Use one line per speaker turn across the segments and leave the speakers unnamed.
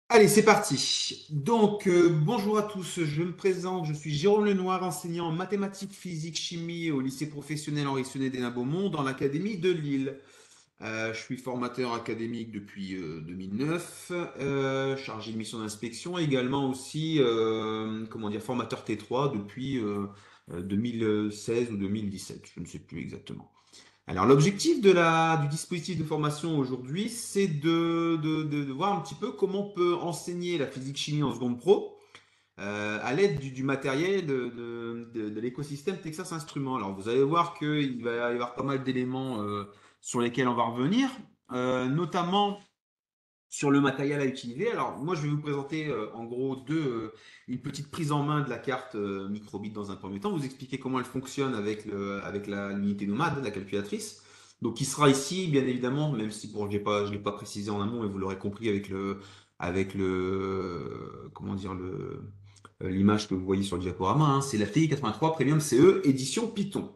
Allez, c'est parti. Donc, bonjour à tous, je me présente, je suis Jérôme Lenoir, enseignant en mathématiques, physique, chimie au lycée professionnel Henri Sonnet-des-Beaumont dans l'académie de Lille. Je suis formateur académique depuis 2009, chargé de mission d'inspection, et également aussi, comment dire, formateur T3 depuis 2016 ou 2017, je ne sais plus exactement. Alors, l'objectif du dispositif de formation aujourd'hui, c'est de voir un petit peu comment on peut enseigner la physique-chimie en seconde pro à l'aide du matériel de l'écosystème Texas Instruments. Alors, vous allez voir qu'il va y avoir pas mal d'éléments sur lesquels on va revenir, notamment sur le matériel à utiliser. Alors, moi, je vais vous présenter en gros une petite prise en main de la carte microbit dans un premier temps, vous expliquer comment elle fonctionne avec l'unité nomade, la calculatrice. Donc, qui sera ici, bien évidemment, même si bon, je l'ai pas précisé en amont et vous l'aurez compris comment dire, l'image que vous voyez sur le diaporama, hein, c'est la TI 83 Premium CE édition Python.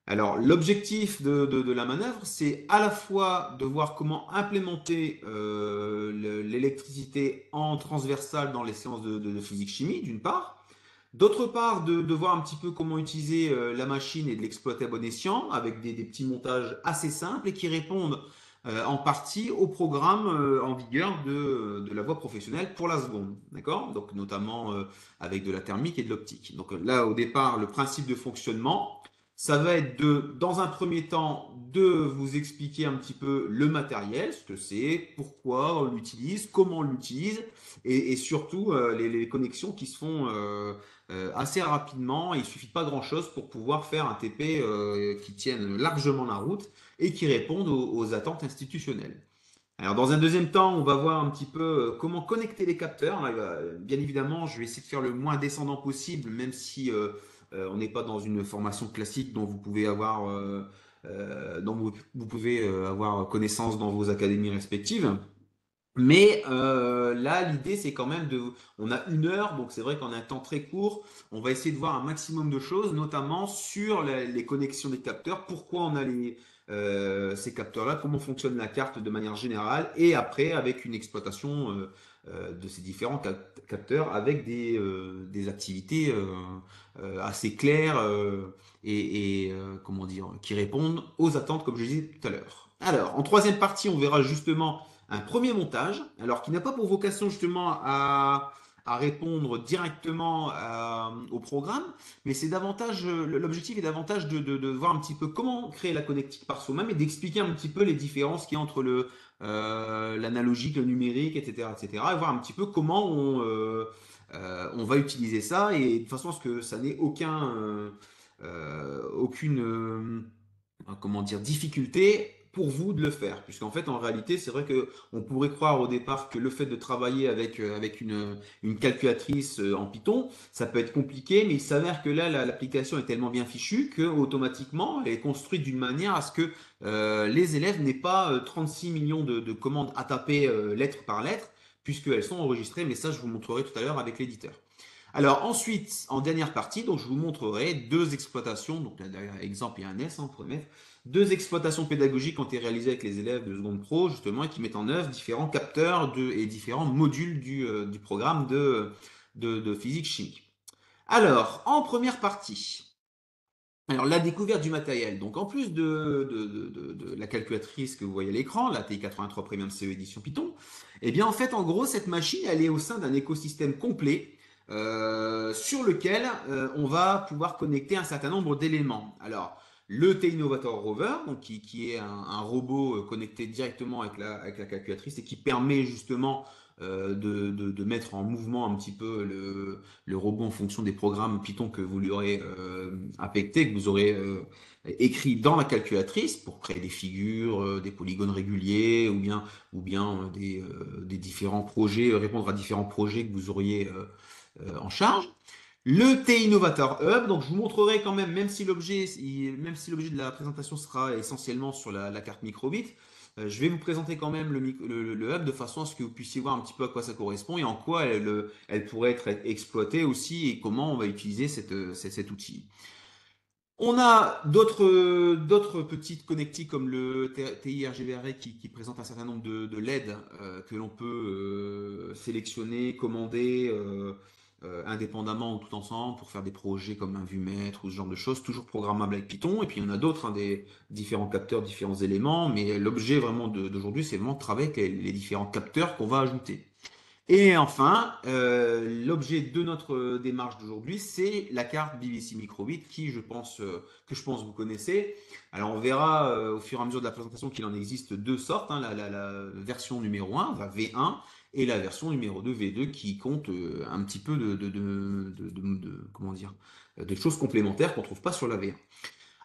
Alors, l'objectif de la manœuvre, c'est à la fois de voir comment implémenter l'électricité en transversale dans les séances de physique-chimie, d'une part. D'autre part, de voir un petit peu comment utiliser la machine et de l'exploiter à bon escient avec des petits montages assez simples et qui répondent en partie au programme en vigueur de la voie professionnelle pour la seconde. D'accord? Donc, notamment avec de la thermique et de l'optique. Donc, là, au départ, le principe de fonctionnement, ça va être dans un premier temps, de vous expliquer un petit peu le matériel, ce que c'est, pourquoi on l'utilise, comment on l'utilise, et surtout les connexions qui se font assez rapidement. Il suffit pas grand-chose pour pouvoir faire un TP qui tienne largement la route et qui réponde aux attentes institutionnelles. Alors, dans un deuxième temps, on va voir un petit peu comment connecter les capteurs. Bien évidemment, je vais essayer de faire le moins descendant possible, même si on n'est pas dans une formation classique dont vous pouvez avoir connaissance dans vos académies respectives. Mais là, l'idée, c'est quand même on a 1 heure, donc c'est vrai qu'en un temps très court, on va essayer de voir un maximum de choses, notamment sur les connexions des capteurs, pourquoi on a ces capteurs-là, comment fonctionne la carte de manière générale, et après avec une exploitation de ces différents capteurs avec des activités assez claires comment dire, qui répondent aux attentes, comme je disais tout à l'heure. Alors, en troisième partie, on verra justement un premier montage, alors qui n'a pas pour vocation justement à répondre directement au programme, mais c'est davantage, l'objectif est davantage de voir un petit peu comment créer la connectique par soi-même et d'expliquer un petit peu les différences qu'il y a entre l'analogique, le numérique, etc., etc., et voir un petit peu comment on va utiliser ça et de façon à ce que ça n'ait aucune comment dire, difficulté pour vous de le faire. Puisqu'en fait, en réalité, c'est vrai que on pourrait croire au départ que le fait de travailler avec une calculatrice en Python, ça peut être compliqué, mais il s'avère que là, l'application est tellement bien fichue que automatiquement, elle est construite d'une manière à ce que les élèves n'aient pas 36 millions de commandes à taper lettre par lettre, puisqu'elles sont enregistrées, mais ça, je vous montrerai tout à l'heure avec l'éditeur. Alors ensuite, en dernière partie, donc je vous montrerai deux exploitations, donc là derrière exemple il y a un S, on pourrait mettre, deux exploitations pédagogiques qui ont été réalisées avec les élèves de seconde pro, justement, et qui mettent en œuvre différents capteurs et différents modules du programme de physique chimie. Alors, en première partie, alors la découverte du matériel. Donc en plus de la calculatrice que vous voyez à l'écran, la TI-83 Premium CE édition Python, eh bien en fait en gros cette machine elle est au sein d'un écosystème complet sur lequel on va pouvoir connecter un certain nombre d'éléments. Alors le T-Innovator Rover, donc qui est un robot connecté directement avec la calculatrice et qui permet justement de mettre en mouvement un petit peu le robot en fonction des programmes Python que vous lui aurez affectés, que vous aurez écrit dans la calculatrice pour créer des figures, des polygones réguliers ou bien des différents projets, répondre à différents projets que vous auriez en charge. Le T-Innovator Hub, donc je vous montrerai quand même, même si l'objet de la présentation sera essentiellement sur la carte microbit, je vais vous présenter quand même le hub de façon à ce que vous puissiez voir un petit peu à quoi ça correspond et en quoi elle pourrait être exploitée aussi et comment on va utiliser cet outil. On a d'autres petites connectiques comme le TI RGBArray qui présente un certain nombre de LED que l'on peut sélectionner, commander indépendamment ou tout ensemble pour faire des projets comme un vumètre ou ce genre de choses, toujours programmable avec Python. Et puis il y en a d'autres, hein, des différents capteurs, différents éléments, mais l'objet vraiment d'aujourd'hui, c'est vraiment de travailler avec les différents capteurs qu'on va ajouter. Et enfin, l'objet de notre démarche d'aujourd'hui, c'est la carte BBC Microbit que je pense vous connaissez. Alors on verra au fur et à mesure de la présentation qu'il en existe deux sortes, hein, la version numéro 1, la V1, et la version numéro 2, V2, qui compte un petit peu comment dire, de choses complémentaires qu'on ne trouve pas sur la V1.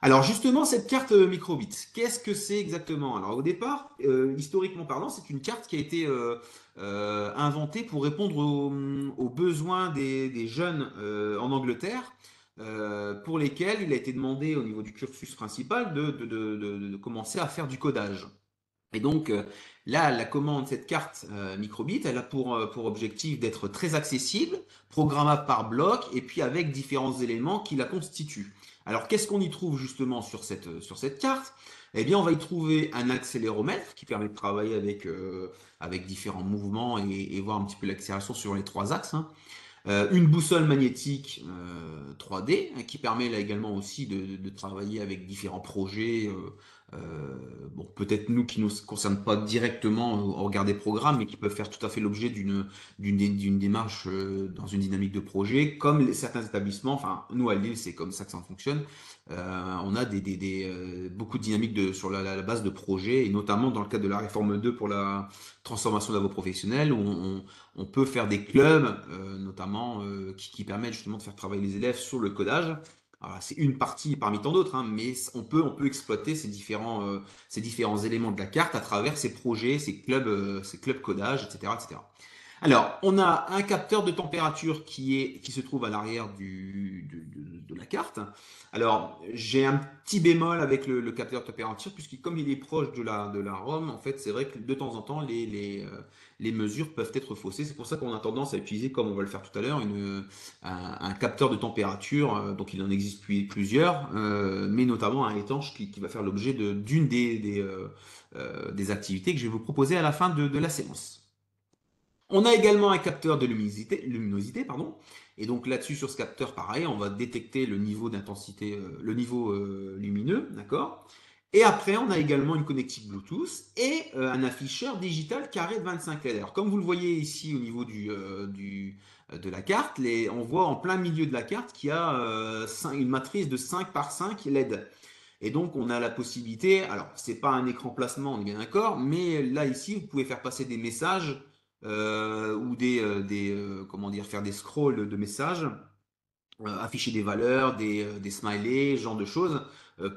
Alors justement, cette carte microbit, qu'est-ce que c'est exactement? Alors au départ, historiquement parlant, c'est une carte qui a été inventée pour répondre aux besoins des jeunes en Angleterre, pour lesquels il a été demandé au niveau du cursus principal de commencer à faire du codage. Et donc là, la commande, cette carte microbit, elle a pour objectif d'être très accessible, programmable par bloc, et puis avec différents éléments qui la constituent. Alors qu'est-ce qu'on y trouve justement sur cette carte? Eh bien, on va y trouver un accéléromètre qui permet de travailler avec différents mouvements et voir un petit peu l'accélération sur les trois axes, hein. Une boussole magnétique 3D hein, qui permet là également aussi de travailler avec différents projets. Bon, peut-être nous qui ne nous concernent pas directement au regard des programmes, mais qui peuvent faire tout à fait l'objet d'une démarche dans une dynamique de projet, comme certains établissements. Enfin, nous à Lille, c'est comme ça que ça fonctionne. On a beaucoup de dynamiques sur la base de projets, et notamment dans le cadre de la réforme 2 pour la transformation de la voie professionnelle, où on peut faire des clubs, notamment, qui permettent justement de faire travailler les élèves sur le codage. C'est une partie parmi tant d'autres, hein, mais on peut exploiter ces différents éléments de la carte à travers ces projets, ces clubs codage, etc., etc. Alors, on a un capteur de température qui se trouve à l'arrière de la carte. Alors, j'ai un petit bémol avec le capteur de température, puisque comme il est proche de la ROM, en fait, c'est vrai que de temps en temps, les mesures peuvent être faussées. C'est pour ça qu'on a tendance à utiliser, comme on va le faire tout à l'heure, un capteur de température. Donc, il en existe plusieurs, mais notamment un étanche qui va faire l'objet d'une des activités que je vais vous proposer à la fin de la séance. On a également un capteur de luminosité, pardon. Et donc là-dessus, sur ce capteur, pareil, on va détecter le niveau d'intensité, le niveau lumineux, d'accord? Et après, on a également une connectique Bluetooth et un afficheur digital carré de 25 LED. Alors, comme vous le voyez ici au niveau de la carte, on voit en plein milieu de la carte qu'il y a une matrice de 5 par 5 LED. Et donc, on a la possibilité, alors, c'est pas un écran placement, on est bien d'accord, mais là, ici, vous pouvez faire passer des messages ou comment dire, faire des scrolls de messages, afficher des valeurs, des smileys, ce genre de choses,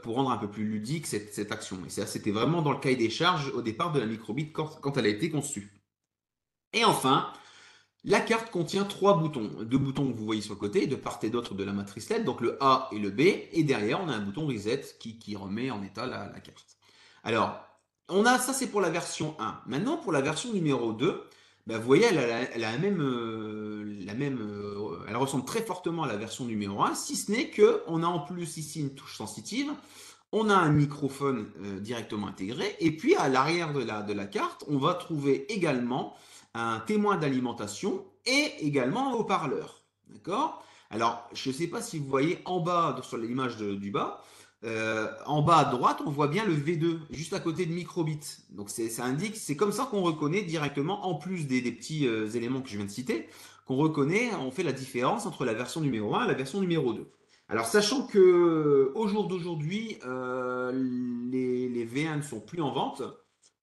pour rendre un peu plus ludique cette action. Et ça, c'était vraiment dans le cahier des charges au départ de la microbit quand elle a été conçue. Et enfin, la carte contient trois boutons. Deux boutons que vous voyez sur le côté, de part et d'autre de la matrice LED, donc le A et le B. Et derrière, on a un bouton reset qui remet en état la carte. Alors, ça c'est pour la version 1. Maintenant, pour la version numéro 2, ben, vous voyez, elle a elle ressemble très fortement à la version numéro 1, si ce n'est qu'on a en plus ici une touche sensitive, on a un microphone directement intégré, et puis à l'arrière de la carte, on va trouver également un témoin d'alimentation et également un haut-parleur. D'accord? Alors, je ne sais pas si vous voyez en bas, sur l'image du bas, en bas à droite, on voit bien le V2, juste à côté de microbit. Donc ça indique, c'est comme ça qu'on reconnaît directement, en plus des petits éléments que je viens de citer, qu'on reconnaît, on fait la différence entre la version numéro 1 et la version numéro 2. Alors, sachant que au jour d'aujourd'hui, les V1 ne sont plus en vente,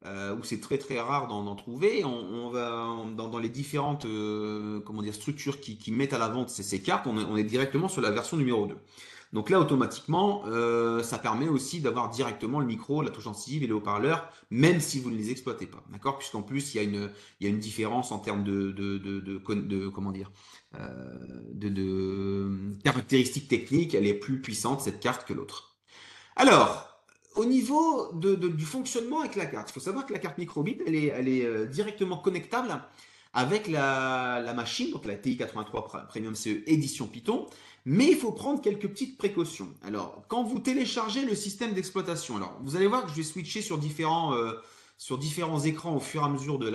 où c'est très très rare d'en trouver, dans les différentes comment dire, structures qui mettent à la vente ces cartes, on est directement sur la version numéro 2. Donc là, automatiquement, ça permet aussi d'avoir directement le micro, la touche sensitive et le haut-parleur, même si vous ne les exploitez pas. D'accord? Puisqu'en plus, il y a une différence en termes comment dire, caractéristiques techniques. Elle est plus puissante, cette carte, que l'autre. Alors, au niveau du fonctionnement avec la carte, il faut savoir que la carte microbit, elle est directement connectable avec la machine, donc la TI 83 Premium CE édition Python, Mais il faut prendre quelques petites précautions. Alors, quand vous téléchargez le système d'exploitation, alors vous allez voir que je vais switcher sur différents écrans au fur et à mesure de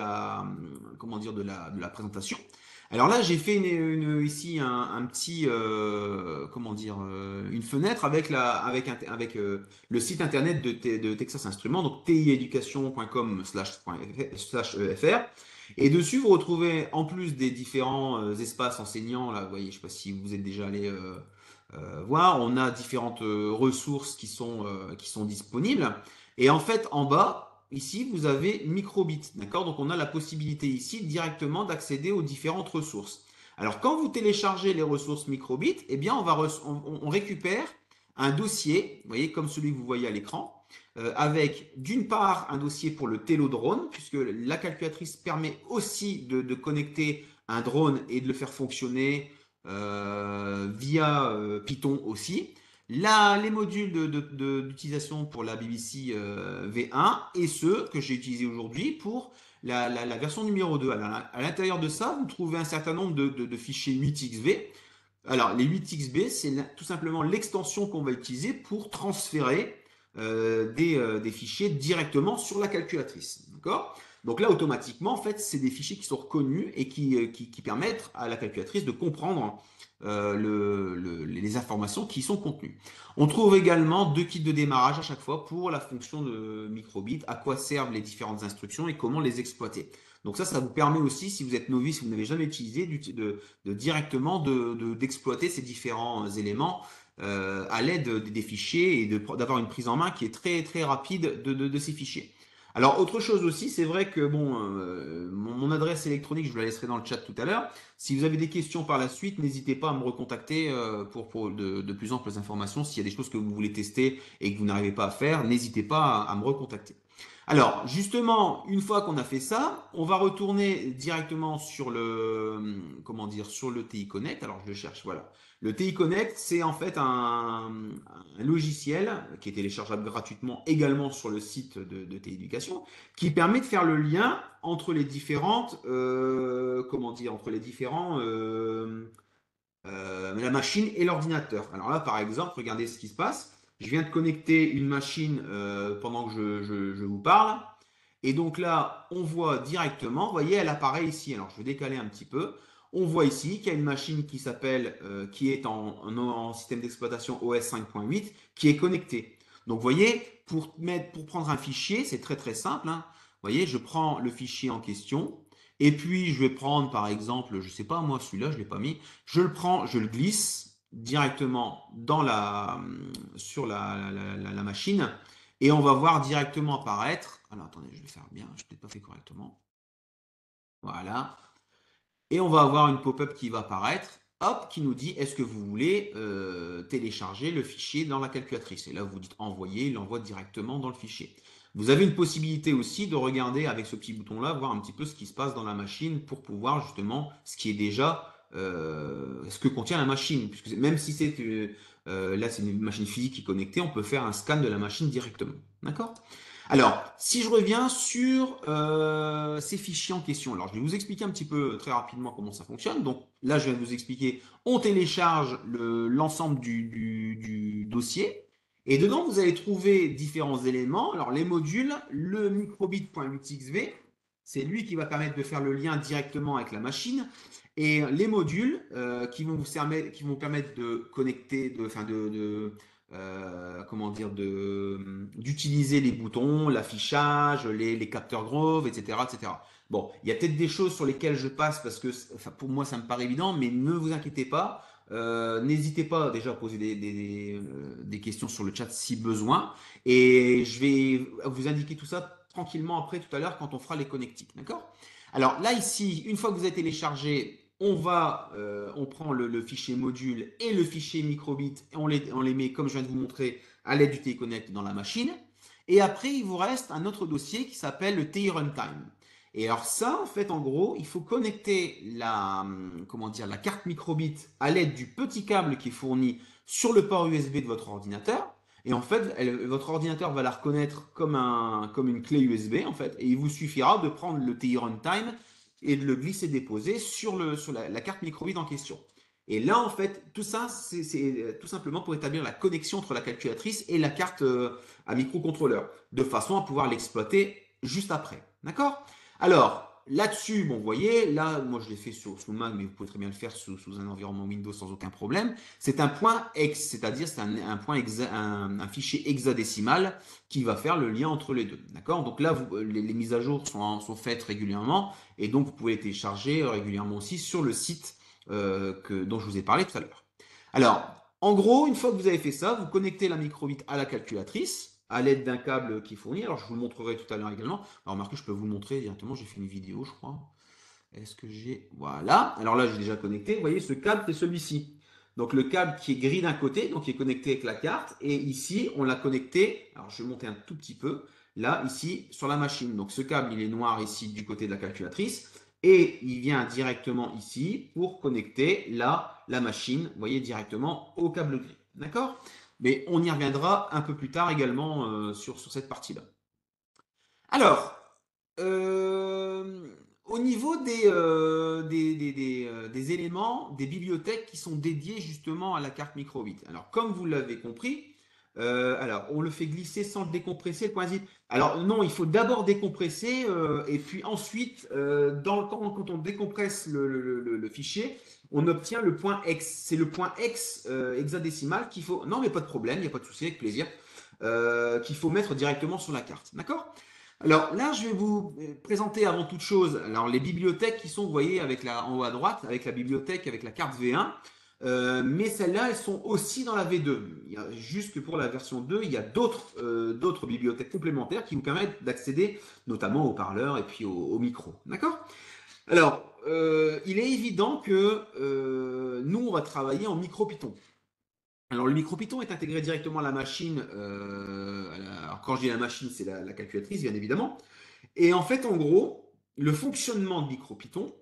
comment dire, de la présentation. Alors là, j'ai fait ici un petit, comment dire, une fenêtre avec le site internet de Texas Instruments, donc tieducation.com/fr. Et dessus, vous retrouvez, en plus des différents espaces enseignants, là, vous voyez, je ne sais pas si vous êtes déjà allé voir, on a différentes ressources qui sont disponibles. Et en fait, en bas, ici, vous avez Microbit, d'accord? Donc, on a la possibilité ici directement d'accéder aux différentes ressources. Alors, quand vous téléchargez les ressources Microbit, eh bien, on récupère un dossier, vous voyez, comme celui que vous voyez à l'écran, avec d'une part un dossier pour le télodrone, puisque la calculatrice permet aussi de connecter un drone et de le faire fonctionner via Python aussi. Là, les modules d'utilisation pour la BBC V1 et ceux que j'ai utilisés aujourd'hui pour la version numéro 2. Alors, à l'intérieur de ça, vous trouvez un certain nombre de fichiers 8xb. Alors, les 8xb, c'est tout simplement l'extension qu'on va utiliser pour transférer des fichiers directement sur la calculatrice. D'accord? Donc là, automatiquement, en fait, c'est des fichiers qui sont reconnus et qui permettent à la calculatrice de comprendre les informations qui y sont contenues. On trouve également deux kits de démarrage à chaque fois pour la fonction de microbit, à quoi servent les différentes instructions et comment les exploiter. Donc ça vous permet aussi, si vous êtes novice, si vous n'avez jamais utilisé, directement d'exploiter ces différents éléments à l'aide des fichiers et d'avoir une prise en main qui est très très rapide de ces fichiers. Alors autre chose aussi, c'est vrai que bon, mon adresse électronique, je vous la laisserai dans le chat tout à l'heure. Si vous avez des questions par la suite, n'hésitez pas à me recontacter pour de plus amples informations. S'il y a des choses que vous voulez tester et que vous n'arrivez pas à faire, n'hésitez pas à me recontacter. Alors, justement, une fois qu'on a fait ça, on va retourner directement sur comment dire, sur le TI Connect. Alors, je le cherche, voilà. Le TI Connect, c'est en fait un logiciel qui est téléchargeable gratuitement également sur le site de TI Éducation, qui permet de faire le lien entre les différentes, comment dire, entre les différents, la machine et l'ordinateur. Alors là, par exemple, regardez ce qui se passe. Je viens de connecter une machine pendant que je vous parle. Et donc là, on voit directement, vous voyez, elle apparaît ici. Alors, je vais décaler un petit peu. On voit ici qu'il y a une machine qui s'appelle, qui est en système d'exploitation OS 5.8, qui est connectée. Donc, vous voyez, pour prendre un fichier, c'est très très simple, hein. Vous voyez, je prends le fichier en question. Et puis, je vais prendre, par exemple, je ne sais pas, moi, celui-là, je ne l'ai pas mis. Je le prends, je le glisse directement sur la machine et on va voir directement apparaître. Alors attendez, je vais faire bien, je ne l'ai pas fait correctement. Voilà. Et on va avoir une pop-up qui va apparaître, hop, qui nous dit est-ce que vous voulez télécharger le fichier dans la calculatrice. Et là, vous dites envoyer, il l'envoie directement dans le fichier. Vous avez une possibilité aussi de regarder avec ce petit bouton-là, voir un petit peu ce qui se passe dans la machine pour pouvoir justement ce qui est déjà ce que contient la machine. Puisque même si c'est là, c'est une machine physique qui est connectée, on peut faire un scan de la machine directement. D'accord? Alors, si je reviens sur ces fichiers en question, alors je vais vous expliquer un petit peu très rapidement comment ça fonctionne. Donc là, je vais vous expliquer, on télécharge l'ensemble du dossier et dedans, vous allez trouver différents éléments. Alors les modules, le microbit.8xv, c'est lui qui va permettre de faire le lien directement avec la machine. Et les modules qui vont permettre de connecter, comment dire, d'utiliser les boutons, l'affichage, les capteurs Grove, etc., etc. Bon, il y a peut-être des choses sur lesquelles je passe parce que enfin, pour moi ça me paraît évident, mais ne vous inquiétez pas. N'hésitez pas déjà à poser des questions sur le chat si besoin. Et je vais vous indiquer tout ça tranquillement après tout à l'heure quand on fera les connectiques. D'accord? Alors là, ici, une fois que vous avez téléchargé, on prend le fichier module et le fichier microbit et on les met, comme je viens de vous montrer, à l'aide du TI Connect dans la machine. Et après, il vous reste un autre dossier qui s'appelle le TI Runtime. Et alors ça, en fait, en gros, il faut connecter comment dire, la carte microbit à l'aide du petit câble qui est fourni sur le port USB de votre ordinateur. Et en fait, votre ordinateur va la reconnaître comme une clé USB, en fait. Et il vous suffira de prendre le TI Runtime et de le glisser-déposer sur la carte microbit en question. Et là, en fait, tout ça, c'est tout simplement pour établir la connexion entre la calculatrice et la carte à microcontrôleur, de façon à pouvoir l'exploiter juste après. D'accord? Alors, là-dessus, bon, vous voyez, là, moi, je l'ai fait sous Mac, mais vous pouvez très bien le faire sous un environnement Windows sans aucun problème. C'est un point hex, c'est-à-dire c'est un fichier hexadécimal qui va faire le lien entre les deux. D'accord? Donc là, les mises à jour sont faites régulièrement et donc vous pouvez les télécharger régulièrement aussi sur le site dont je vous ai parlé tout à l'heure. Alors, en gros, une fois que vous avez fait ça, vous connectez la microbit à la calculatrice à l'aide d'un câble qui est fourni. Alors, je vous le montrerai tout à l'heure également. Alors, remarquez, je peux vous le montrer directement. J'ai fait une vidéo, je crois. Est-ce que j'ai... Voilà. Alors là, j'ai déjà connecté. Vous voyez, ce câble, c'est celui-ci. Donc, le câble qui est gris d'un côté, donc qui est connecté avec la carte. Et ici, on l'a connecté. Alors, je vais monter un tout petit peu. Là, ici, sur la machine. Donc, ce câble, il est noir ici du côté de la calculatrice. Et il vient directement ici pour connecter là, la machine, vous voyez, directement au câble gris. D'accord? Mais on y reviendra un peu plus tard également sur cette partie-là. Alors, au niveau des éléments, des bibliothèques qui sont dédiées justement à la carte microbit. Alors, comme vous l'avez compris, alors on le fait glisser sans le décompresser, le point zip. Alors non, il faut d'abord décompresser et puis ensuite, quand on décompresse le fichier, on obtient le point X. C'est le point X hexadécimal qu'il faut. Non, mais pas de problème, il n'y a pas de souci, avec plaisir. Qu'il faut mettre directement sur la carte. D'accord? Alors là, je vais vous présenter avant toute chose alors, les bibliothèques qui sont, vous voyez, en haut à droite, avec la bibliothèque, avec la carte V1. Mais celles-là, elles sont aussi dans la V2. Il y a, juste que pour la version 2, il y a d'autres bibliothèques complémentaires qui vous permettent d'accéder notamment aux parleurs et puis aux micros. D'accord? Alors, il est évident que nous, on va travailler en micro-Python. Alors, le MicroPython est intégré directement à la machine. Alors, quand je dis la machine, c'est la calculatrice, bien évidemment. Et en fait, en gros, le fonctionnement de MicroPython,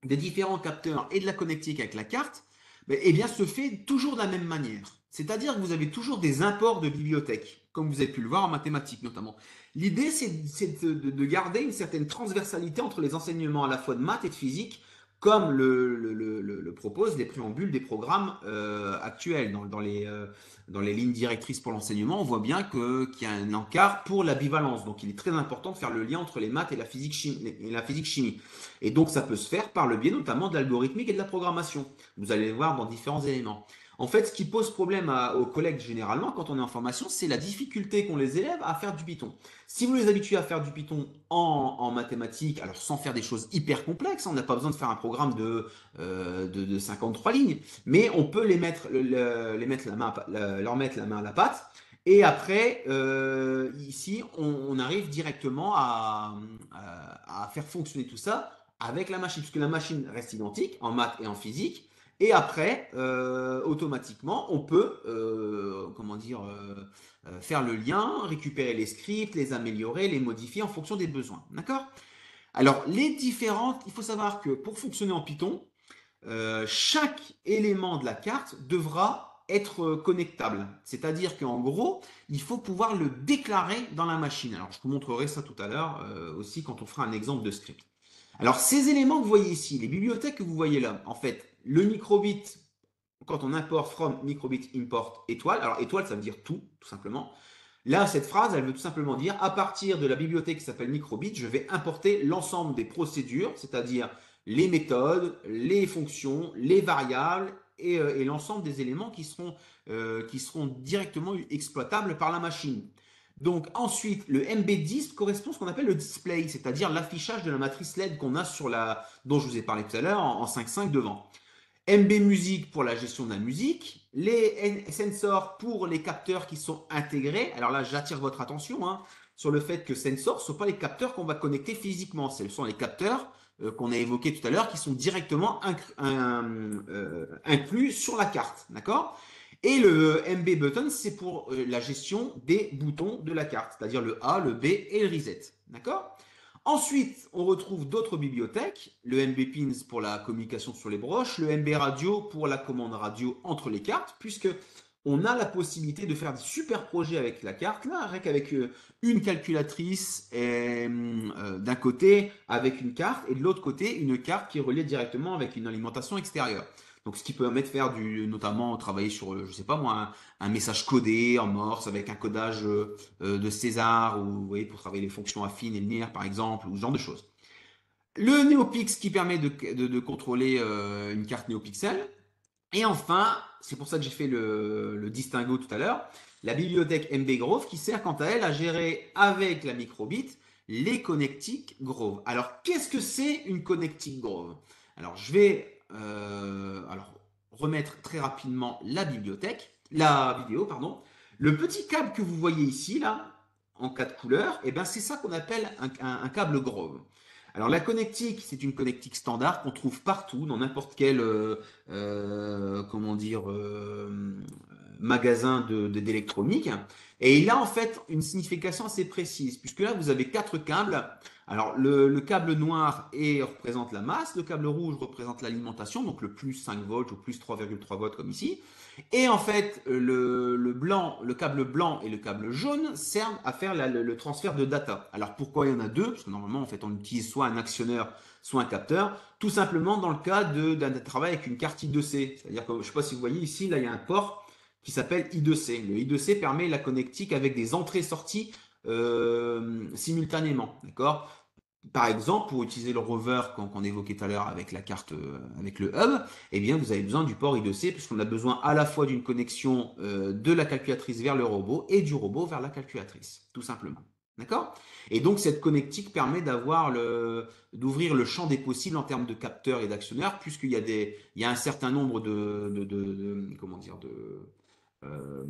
des différents capteurs et de la connectique avec la carte, eh bien, se fait toujours de la même manière. C'est-à-dire que vous avez toujours des imports de bibliothèques, comme vous avez pu le voir en mathématiques notamment. L'idée, c'est de garder une certaine transversalité entre les enseignements à la fois de maths et de physique, comme le proposent les préambules des programmes actuels. Dans les lignes directrices pour l'enseignement, on voit bien qu'il y a un encart pour la bivalence. Donc, il est très important de faire le lien entre les maths et la physique chimie. Et donc, ça peut se faire par le biais notamment de l'algorithmique et de la programmation. Vous allez le voir dans différents éléments. En fait, ce qui pose problème aux collègues généralement quand on est en formation, c'est la difficulté qu'ont les élèves à faire du Python. Si vous les habituez à faire du Python en mathématiques, alors sans faire des choses hyper complexes, on n'a pas besoin de faire un programme de 53 lignes, mais on peut leur mettre la main à la pâte. Et après, ici, on arrive directement à faire fonctionner tout ça avec la machine, puisque la machine reste identique en maths et en physique. Et après, automatiquement, on peut, faire le lien, récupérer les scripts, les améliorer, les modifier en fonction des besoins. D'accord? Alors, il faut savoir que pour fonctionner en Python, chaque élément de la carte devra être connectable. C'est-à-dire qu'en gros, il faut pouvoir le déclarer dans la machine. Alors, je vous montrerai ça tout à l'heure aussi quand on fera un exemple de script. Alors, ces éléments que vous voyez ici, les bibliothèques que vous voyez là, en fait, le microbit, quand on importe from microbit import étoile, alors étoile, ça veut dire tout simplement. Là, cette phrase, elle veut tout simplement dire, à partir de la bibliothèque qui s'appelle microbit, je vais importer l'ensemble des procédures, c'est-à-dire les méthodes, les fonctions, les variables et l'ensemble des éléments qui seront directement exploitables par la machine. Donc ensuite, le MB10 correspond à ce qu'on appelle le display, c'est-à-dire l'affichage de la matrice LED qu'on a dont je vous ai parlé tout à l'heure en 5.5 devant. MB Music pour la gestion de la musique, les sensors pour les capteurs qui sont intégrés. Alors là, j'attire votre attention sur le fait que sensors ne sont pas les capteurs qu'on va connecter physiquement. Ce sont les capteurs qu'on a évoqués tout à l'heure qui sont directement inclus sur la carte. D'accord? Et le MB button, c'est pour la gestion des boutons de la carte, c'est-à-dire le A, le B et le reset. D'accord? Ensuite, on retrouve d'autres bibliothèques, le MB pins pour la communication sur les broches, le MB radio pour la commande radio entre les cartes, puisque on a la possibilité de faire des super projets avec la carte, là, avec une calculatrice d'un côté avec une carte et de l'autre côté une carte qui est reliée directement avec une alimentation extérieure. Donc, ce qui permet de faire notamment travailler sur, je sais pas moi, un message codé en Morse avec un codage de César ou vous voyez pour travailler les fonctions affines et linéaires par exemple ou ce genre de choses. Le NeoPix qui permet de contrôler une carte NeoPixel. Et enfin, c'est pour ça que j'ai fait le distinguo tout à l'heure, la bibliothèque MB Grove qui sert quant à elle à gérer avec la microbit les connectiques Grove. Alors, qu'est-ce que c'est une connectique Grove? Alors, je vais remettre très rapidement la vidéo, pardon. Le petit câble que vous voyez ici, là, en 4 couleurs, eh ben, c'est ça qu'on appelle un câble Grove. Alors, la connectique, c'est une connectique standard qu'on trouve partout, dans n'importe quel comment dire, magasin d'électronique. Et il a en fait une signification assez précise, puisque là, vous avez 4 câbles. Alors, le câble noir représente la masse, le câble rouge représente l'alimentation, donc le plus 5 volts ou plus 3,3 volts comme ici. Et en fait, le câble blanc et le câble jaune servent à faire le transfert de data. Alors, pourquoi il y en a deux? Parce que normalement, en fait, on utilise soit un actionneur, soit un capteur. Tout simplement dans le cas d'un travail avec une carte I2C. C'est-à-dire que, je ne sais pas si vous voyez ici, là, il y a un port qui s'appelle I2C. Le I2C permet la connectique avec des entrées-sorties simultanément. D'accord? Par exemple, pour utiliser le rover qu'on évoquait tout à l'heure avec la carte, avec le hub, eh bien, vous avez besoin du port I2C puisqu'on a besoin à la fois d'une connexion de la calculatrice vers le robot et du robot vers la calculatrice, tout simplement. D'accord? Et donc, cette connectique permet d'ouvrir le champ des possibles en termes de capteurs et d'actionneurs puisqu'il y a un certain nombre comment dire, euh,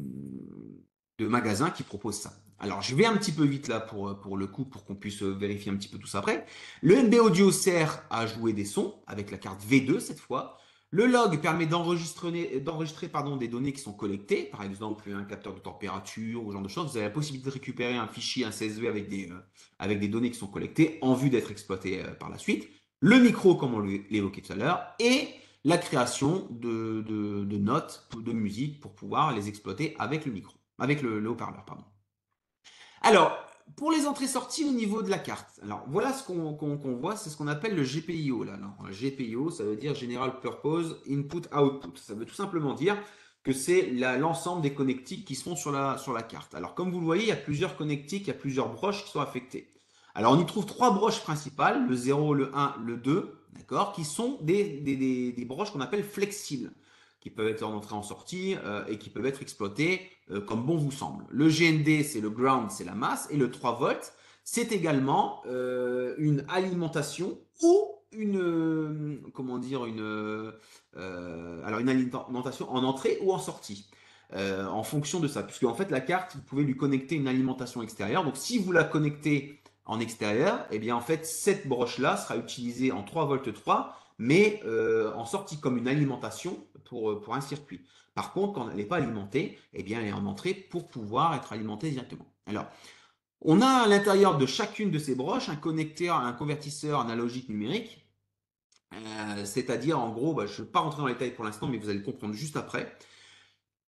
de magasins qui proposent ça. Alors, je vais un petit peu vite là pour le coup, pour qu'on puisse vérifier un petit peu tout ça après. Le NB Audio sert à jouer des sons avec la carte V2 cette fois. Le log permet d'enregistrer des données qui sont collectées, par exemple un capteur de température ou ce genre de choses. Vous avez la possibilité de récupérer un fichier, un CSV avec des données qui sont collectées en vue d'être exploitées par la suite. Le micro, comme on l'évoquait tout à l'heure, et la création de notes, de musique pour pouvoir les exploiter avec le micro, avec le haut-parleur, pardon. Alors, pour les entrées-sorties au niveau de la carte, alors voilà ce qu'on voit, c'est ce qu'on appelle le GPIO. Là. Alors, GPIO, ça veut dire General Purpose Input Output. Ça veut tout simplement dire que c'est l'ensemble des connectiques qui sont sur la carte. Alors, comme vous le voyez, il y a plusieurs connectiques, il y a plusieurs broches qui sont affectées. Alors, on y trouve 3 broches principales, le 0, le 1, le 2, d'accord, qui sont des broches qu'on appelle flexibles, qui peuvent être en entrée en sortie et qui peuvent être exploitées comme bon vous semble. Le GND, c'est le ground, c'est la masse, et le 3 volts, c'est également une alimentation ou comment dire, alors une alimentation en entrée ou en sortie. En fonction de ça, puisque en fait la carte, vous pouvez lui connecter une alimentation extérieure. Donc si vous la connectez en extérieur, et bien en fait cette broche-là sera utilisée en 3 volts 3, mais en sortie comme une alimentation pour un circuit. Par contre, quand elle n'est pas alimentée, eh bien elle est en entrée pour pouvoir être alimentée directement. Alors, on a à l'intérieur de chacune de ces broches un connecteur, un convertisseur analogique numérique, c'est-à-dire en gros, je ne vais pas rentrer dans les détails pour l'instant, mais vous allez le comprendre juste après.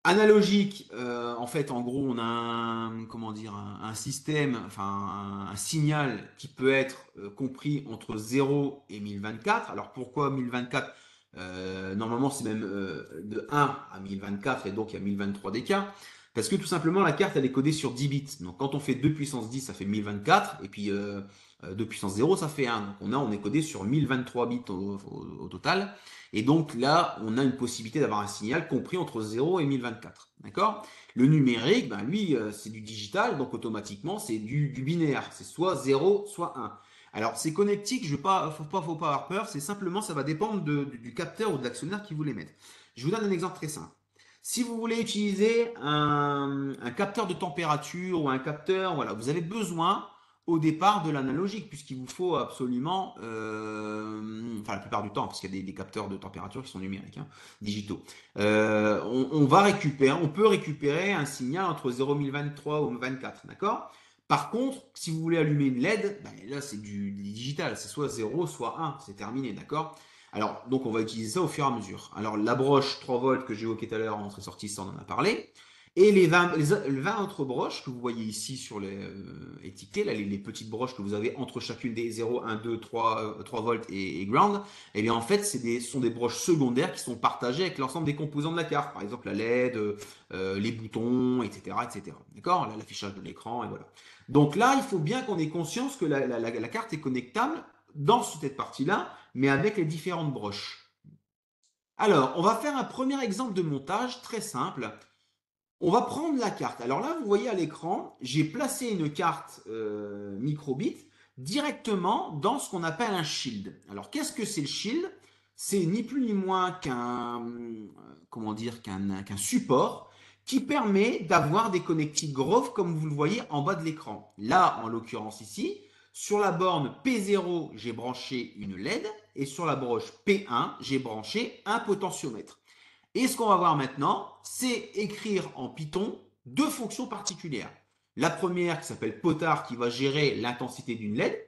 Analogique, en fait, en gros, on a comment dire, un système, enfin un signal qui peut être compris entre 0 et 1024. Alors pourquoi 1024? Normalement, c'est même de 1 à 1024 et donc il y a 1023 d'écart. Parce que tout simplement, la carte, elle est codée sur 10 bits. Donc quand on fait 2 puissance 10, ça fait 1024. Et puis 2 puissance 0, ça fait 1. Donc on est codé sur 1023 bits au total. Et donc là, on a une possibilité d'avoir un signal compris entre 0 et 1024. D'accord? Le numérique, ben lui, c'est du digital, donc automatiquement, c'est du binaire. C'est soit 0, soit 1. Alors, ces connectiques, faut pas avoir peur, c'est simplement, ça va dépendre du capteur ou de l'actionnaire qui vous les met. Je vous donne un exemple très simple. Si vous voulez utiliser un capteur de température ou un capteur, voilà, vous avez besoin au départ de l'analogique, puisqu'il vous faut absolument, enfin la plupart du temps, parce qu'il y a des capteurs de température qui sont numériques, hein, digitaux. On peut récupérer un signal entre 0,1023 ou 24, d'accord? Par contre, si vous voulez allumer une LED, ben là c'est du digital, c'est soit 0, soit 1, c'est terminé, d'accord? Alors, donc on va utiliser ça au fur et à mesure. Alors la broche 3 volts que j'ai évoquée tout à l'heure, entrée-sortie, ça on en a parlé. Et les 20 autres broches que vous voyez ici sur les étiquetées, là, les petites broches que vous avez entre chacune des 0, 1, 2, 3 volts et ground, eh bien en fait, sont des broches secondaires qui sont partagées avec l'ensemble des composants de la carte. Par exemple, la LED, les boutons, etc. etc. D'accord? Là, l'affichage de l'écran, et voilà. Donc là, il faut bien qu'on ait conscience que la carte est connectable dans cette partie-là, mais avec les différentes broches. Alors, on va faire un premier exemple de montage très simple. On va prendre la carte. Alors là, vous voyez à l'écran, j'ai placé une carte microbit directement dans ce qu'on appelle un shield. Alors, qu'est-ce que c'est le shield? C'est ni plus ni moins comment dire, qu'un support qui permet d'avoir des connectiques Grove comme vous le voyez en bas de l'écran. Là, en l'occurrence ici, sur la borne P0, j'ai branché une LED et sur la broche P1, j'ai branché un potentiomètre. Et ce qu'on va voir maintenant, c'est écrire en Python deux fonctions particulières. La première qui s'appelle potard qui va gérer l'intensité d'une LED,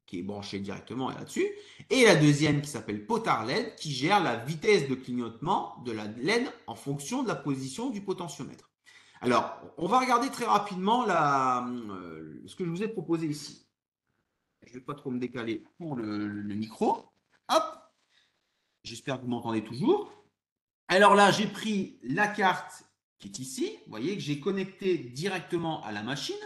qui est branchée directement là-dessus, et la deuxième qui s'appelle potard LED qui gère la vitesse de clignotement de la LED en fonction de la position du potentiomètre. Alors, on va regarder très rapidement ce que je vous ai proposé ici. Je ne vais pas trop me décaler pour le micro. Hop, j'espère que vous m'entendez toujours. Alors là, j'ai pris la carte qui est ici. Vous voyez que j'ai connecté directement à la machine.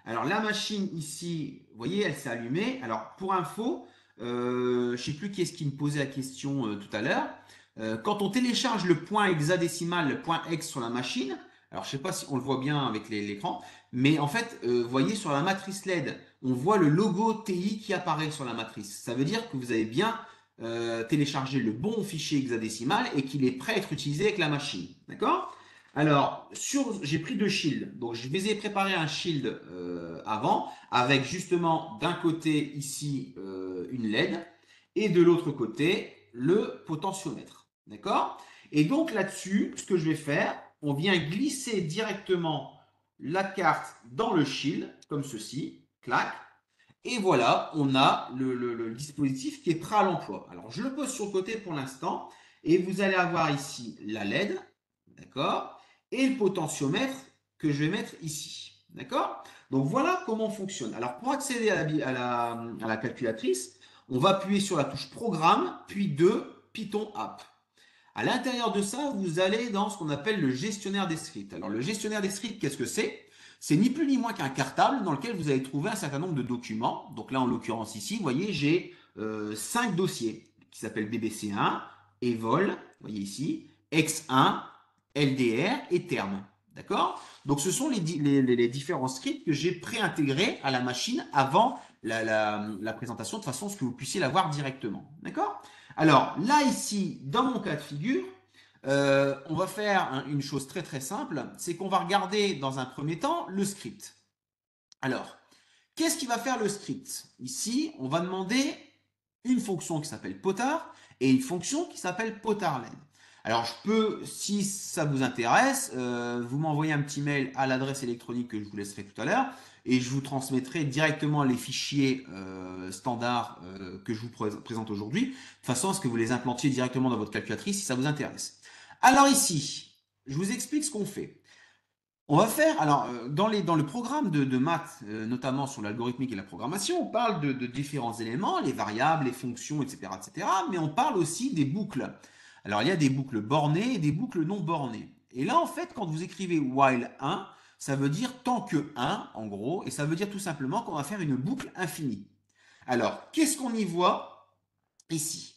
Alors la machine ici, vous voyez, elle s'est allumée. Alors pour info, je ne sais plus qui est-ce qui me posait la question tout à l'heure. Quand on télécharge le point hexadécimal, le point hex sur la machine, alors je ne sais pas si on le voit bien avec l'écran, mais en fait, vous voyez sur la matrice LED, on voit le logo TI qui apparaît sur la matrice. Ça veut dire que vous avez bien télécharger le bon fichier hexadécimal et qu'il est prêt à être utilisé avec la machine. D'accord? Alors, j'ai pris deux shields. Donc, je vous ai préparé un shield avant avec justement d'un côté ici une LED et de l'autre côté le potentiomètre. D'accord? Et donc là-dessus, ce que je vais faire, on vient glisser directement la carte dans le shield, comme ceci, clac, et voilà, on a le dispositif qui est prêt à l'emploi. Alors, je le pose sur le côté pour l'instant. Et vous allez avoir ici la LED, d'accord, et le potentiomètre que je vais mettre ici. D'accord? Donc, voilà comment on fonctionne. Alors, pour accéder à la calculatrice, on va appuyer sur la touche Programme, puis de Python App. À l'intérieur de ça, vous allez dans ce qu'on appelle le gestionnaire des scripts. Alors, le gestionnaire des scripts, qu'est-ce que c'est? C'est ni plus ni moins qu'un cartable dans lequel vous allez trouver un certain nombre de documents. Donc là, en l'occurrence ici, vous voyez, j'ai 5 dossiers qui s'appellent BBC1, Evol, vous voyez ici, X1, LDR et Terme. D'accord? Donc ce sont les différents scripts que j'ai préintégrés à la machine avant la présentation de façon à ce que vous puissiez la voir directement. D'accord? Alors là, ici, dans mon cas de figure, on va faire une chose très très simple, c'est qu'on va regarder dans un premier temps le script. Alors, qu'est-ce qui va faire le script? Ici, on va demander une fonction qui s'appelle potard et une fonction qui s'appelle potardlen. Alors, je peux, si ça vous intéresse, vous m'envoyez un petit mail à l'adresse électronique que je vous laisserai tout à l'heure et je vous transmettrai directement les fichiers standards que je vous présente aujourd'hui, de façon à ce que vous les implantiez directement dans votre calculatrice si ça vous intéresse. Alors ici, je vous explique ce qu'on fait. On va faire, alors dans le programme de maths, notamment sur l'algorithmique et la programmation, on parle de différents éléments, les variables, les fonctions, etc., etc., mais on parle aussi des boucles. Alors il y a des boucles bornées et des boucles non bornées. Et là, en fait, quand vous écrivez while 1, ça veut dire tant que 1, en gros, et ça veut dire tout simplement qu'on va faire une boucle infinie. Alors, qu'est-ce qu'on y voit ici?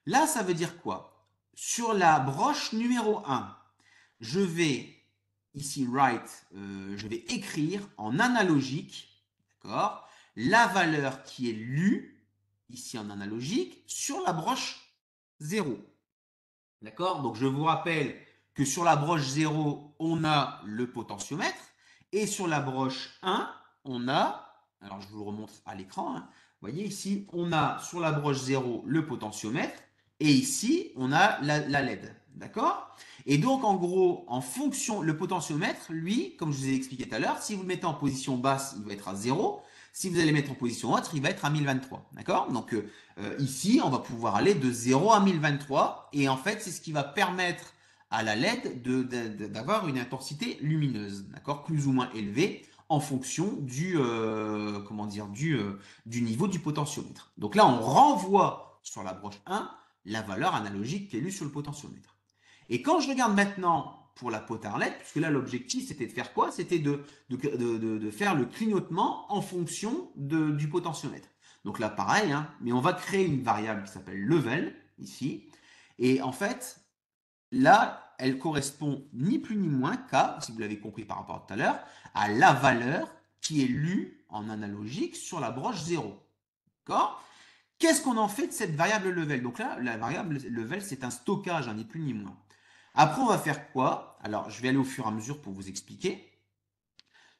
Là, ça veut dire quoi? Sur la broche numéro 1, je vais ici write, je vais écrire en analogique, d'accord, la valeur qui est lue, ici en analogique, sur la broche 0. D'accord? Donc je vous rappelle que sur la broche 0, on a le potentiomètre, et sur la broche 1, on a, alors je vous le remonte à l'écran, hein, vous voyez ici, on a sur la broche 0 le potentiomètre, et ici, on a la LED. D'accord? Et donc, en gros, en fonction, le potentiomètre, lui, comme je vous ai expliqué tout à l'heure, si vous le mettez en position basse, il va être à 0. Si vous allez le mettre en position haute, il va être à 1023. D'accord? Donc, ici, on va pouvoir aller de 0 à 1023. Et en fait, c'est ce qui va permettre à la LED d'avoir une intensité lumineuse, d'accord, plus ou moins élevée en fonction comment dire, du niveau du potentiomètre. Donc là, on renvoie sur la broche 1 la valeur analogique qui est lue sur le potentiomètre. Et quand je regarde maintenant pour la potarlette, puisque là l'objectif c'était de faire quoi? C'était de faire le clignotement en fonction du potentiomètre. Donc là pareil, hein, mais on va créer une variable qui s'appelle level ici. Et en fait, là, elle correspond ni plus ni moins qu'à, si vous l'avez compris par rapport à tout à l'heure, à la valeur qui est lue en analogique sur la broche 0. D'accord? Qu'est-ce qu'on en fait de cette variable level? Donc là, la variable level, c'est un stockage, hein, ni plus ni moins. Après, on va faire quoi? Alors, je vais aller au fur et à mesure pour vous expliquer.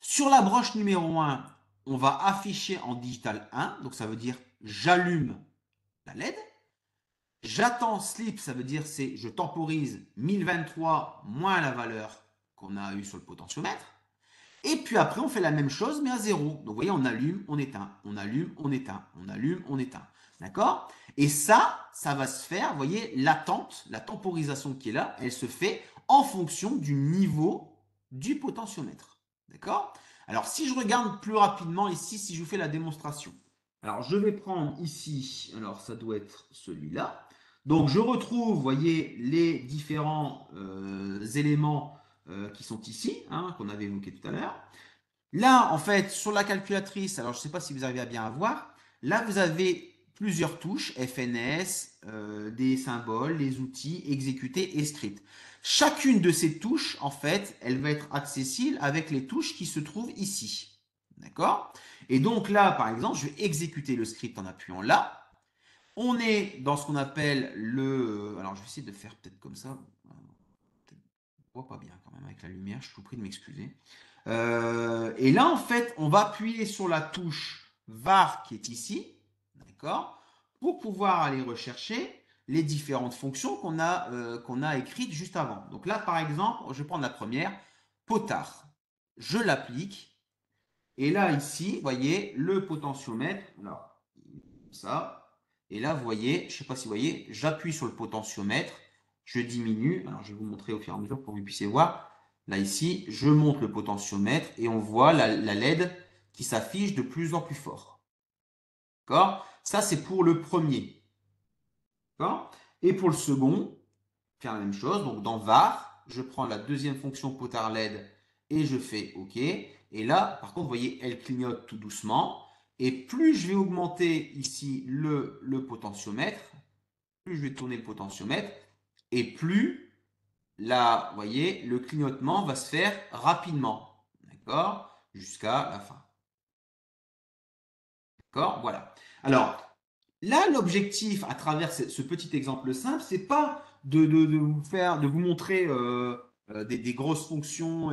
Sur la broche numéro 1, on va afficher en digital 1, donc ça veut dire j'allume la LED. J'attends sleep, ça veut dire c'est je temporise 1023 moins la valeur qu'on a eue sur le potentiomètre. Et puis après, on fait la même chose, mais à 0. Donc, vous voyez, on allume, on éteint, on allume, on éteint, on allume, on éteint. D'accord? Et ça va se faire, vous voyez, l'attente, la temporisation qui est là, elle se fait en fonction du niveau du potentiomètre. D'accord? Alors, si je regarde plus rapidement ici, si je vous fais la démonstration. Alors, je vais prendre ici, alors ça doit être celui-là. Donc, je retrouve, vous voyez, les différents éléments qui sont ici, hein, qu'on avait évoqué tout à l'heure. Là, en fait, sur la calculatrice, alors je ne sais pas si vous arrivez à bien voir, là, vous avez plusieurs touches, FNS, des symboles, les outils, exécuter et script. Chacune de ces touches, en fait, elle va être accessible avec les touches qui se trouvent ici. D'accord? Et donc là, par exemple, je vais exécuter le script en appuyant là. On est dans ce qu'on appelle le... Alors, je vais essayer de faire peut-être comme ça. On voit pas bien quand même avec la lumière, je vous prie de m'excuser. Et là, en fait, on va appuyer sur la touche var qui est ici, d'accord, pour pouvoir aller rechercher les différentes fonctions qu'on a écrites juste avant. Donc là, par exemple, je vais prendre la première, potard. Je l'applique. Et là, ici, vous voyez, le potentiomètre, alors, ça. Et là, vous voyez, je ne sais pas si vous voyez, j'appuie sur le potentiomètre, je diminue. Alors, je vais vous montrer au fur et à mesure pour que vous puissiez voir. Là, ici, je monte le potentiomètre et on voit la LED qui s'affiche de plus en plus fort. D'accord? Ça, c'est pour le premier. D'accord? Et pour le second, faire la même chose. Donc, dans var, je prends la deuxième fonction potard LED et je fais OK. Et là, par contre, vous voyez, elle clignote tout doucement. Et plus je vais augmenter ici le potentiomètre, plus je vais tourner le potentiomètre, et plus là, vous voyez, le clignotement va se faire rapidement. D'accord? Jusqu'à la fin. D'accord? Voilà. Alors, là, l'objectif à travers ce petit exemple simple, c'est pas de vous montrer des grosses fonctions,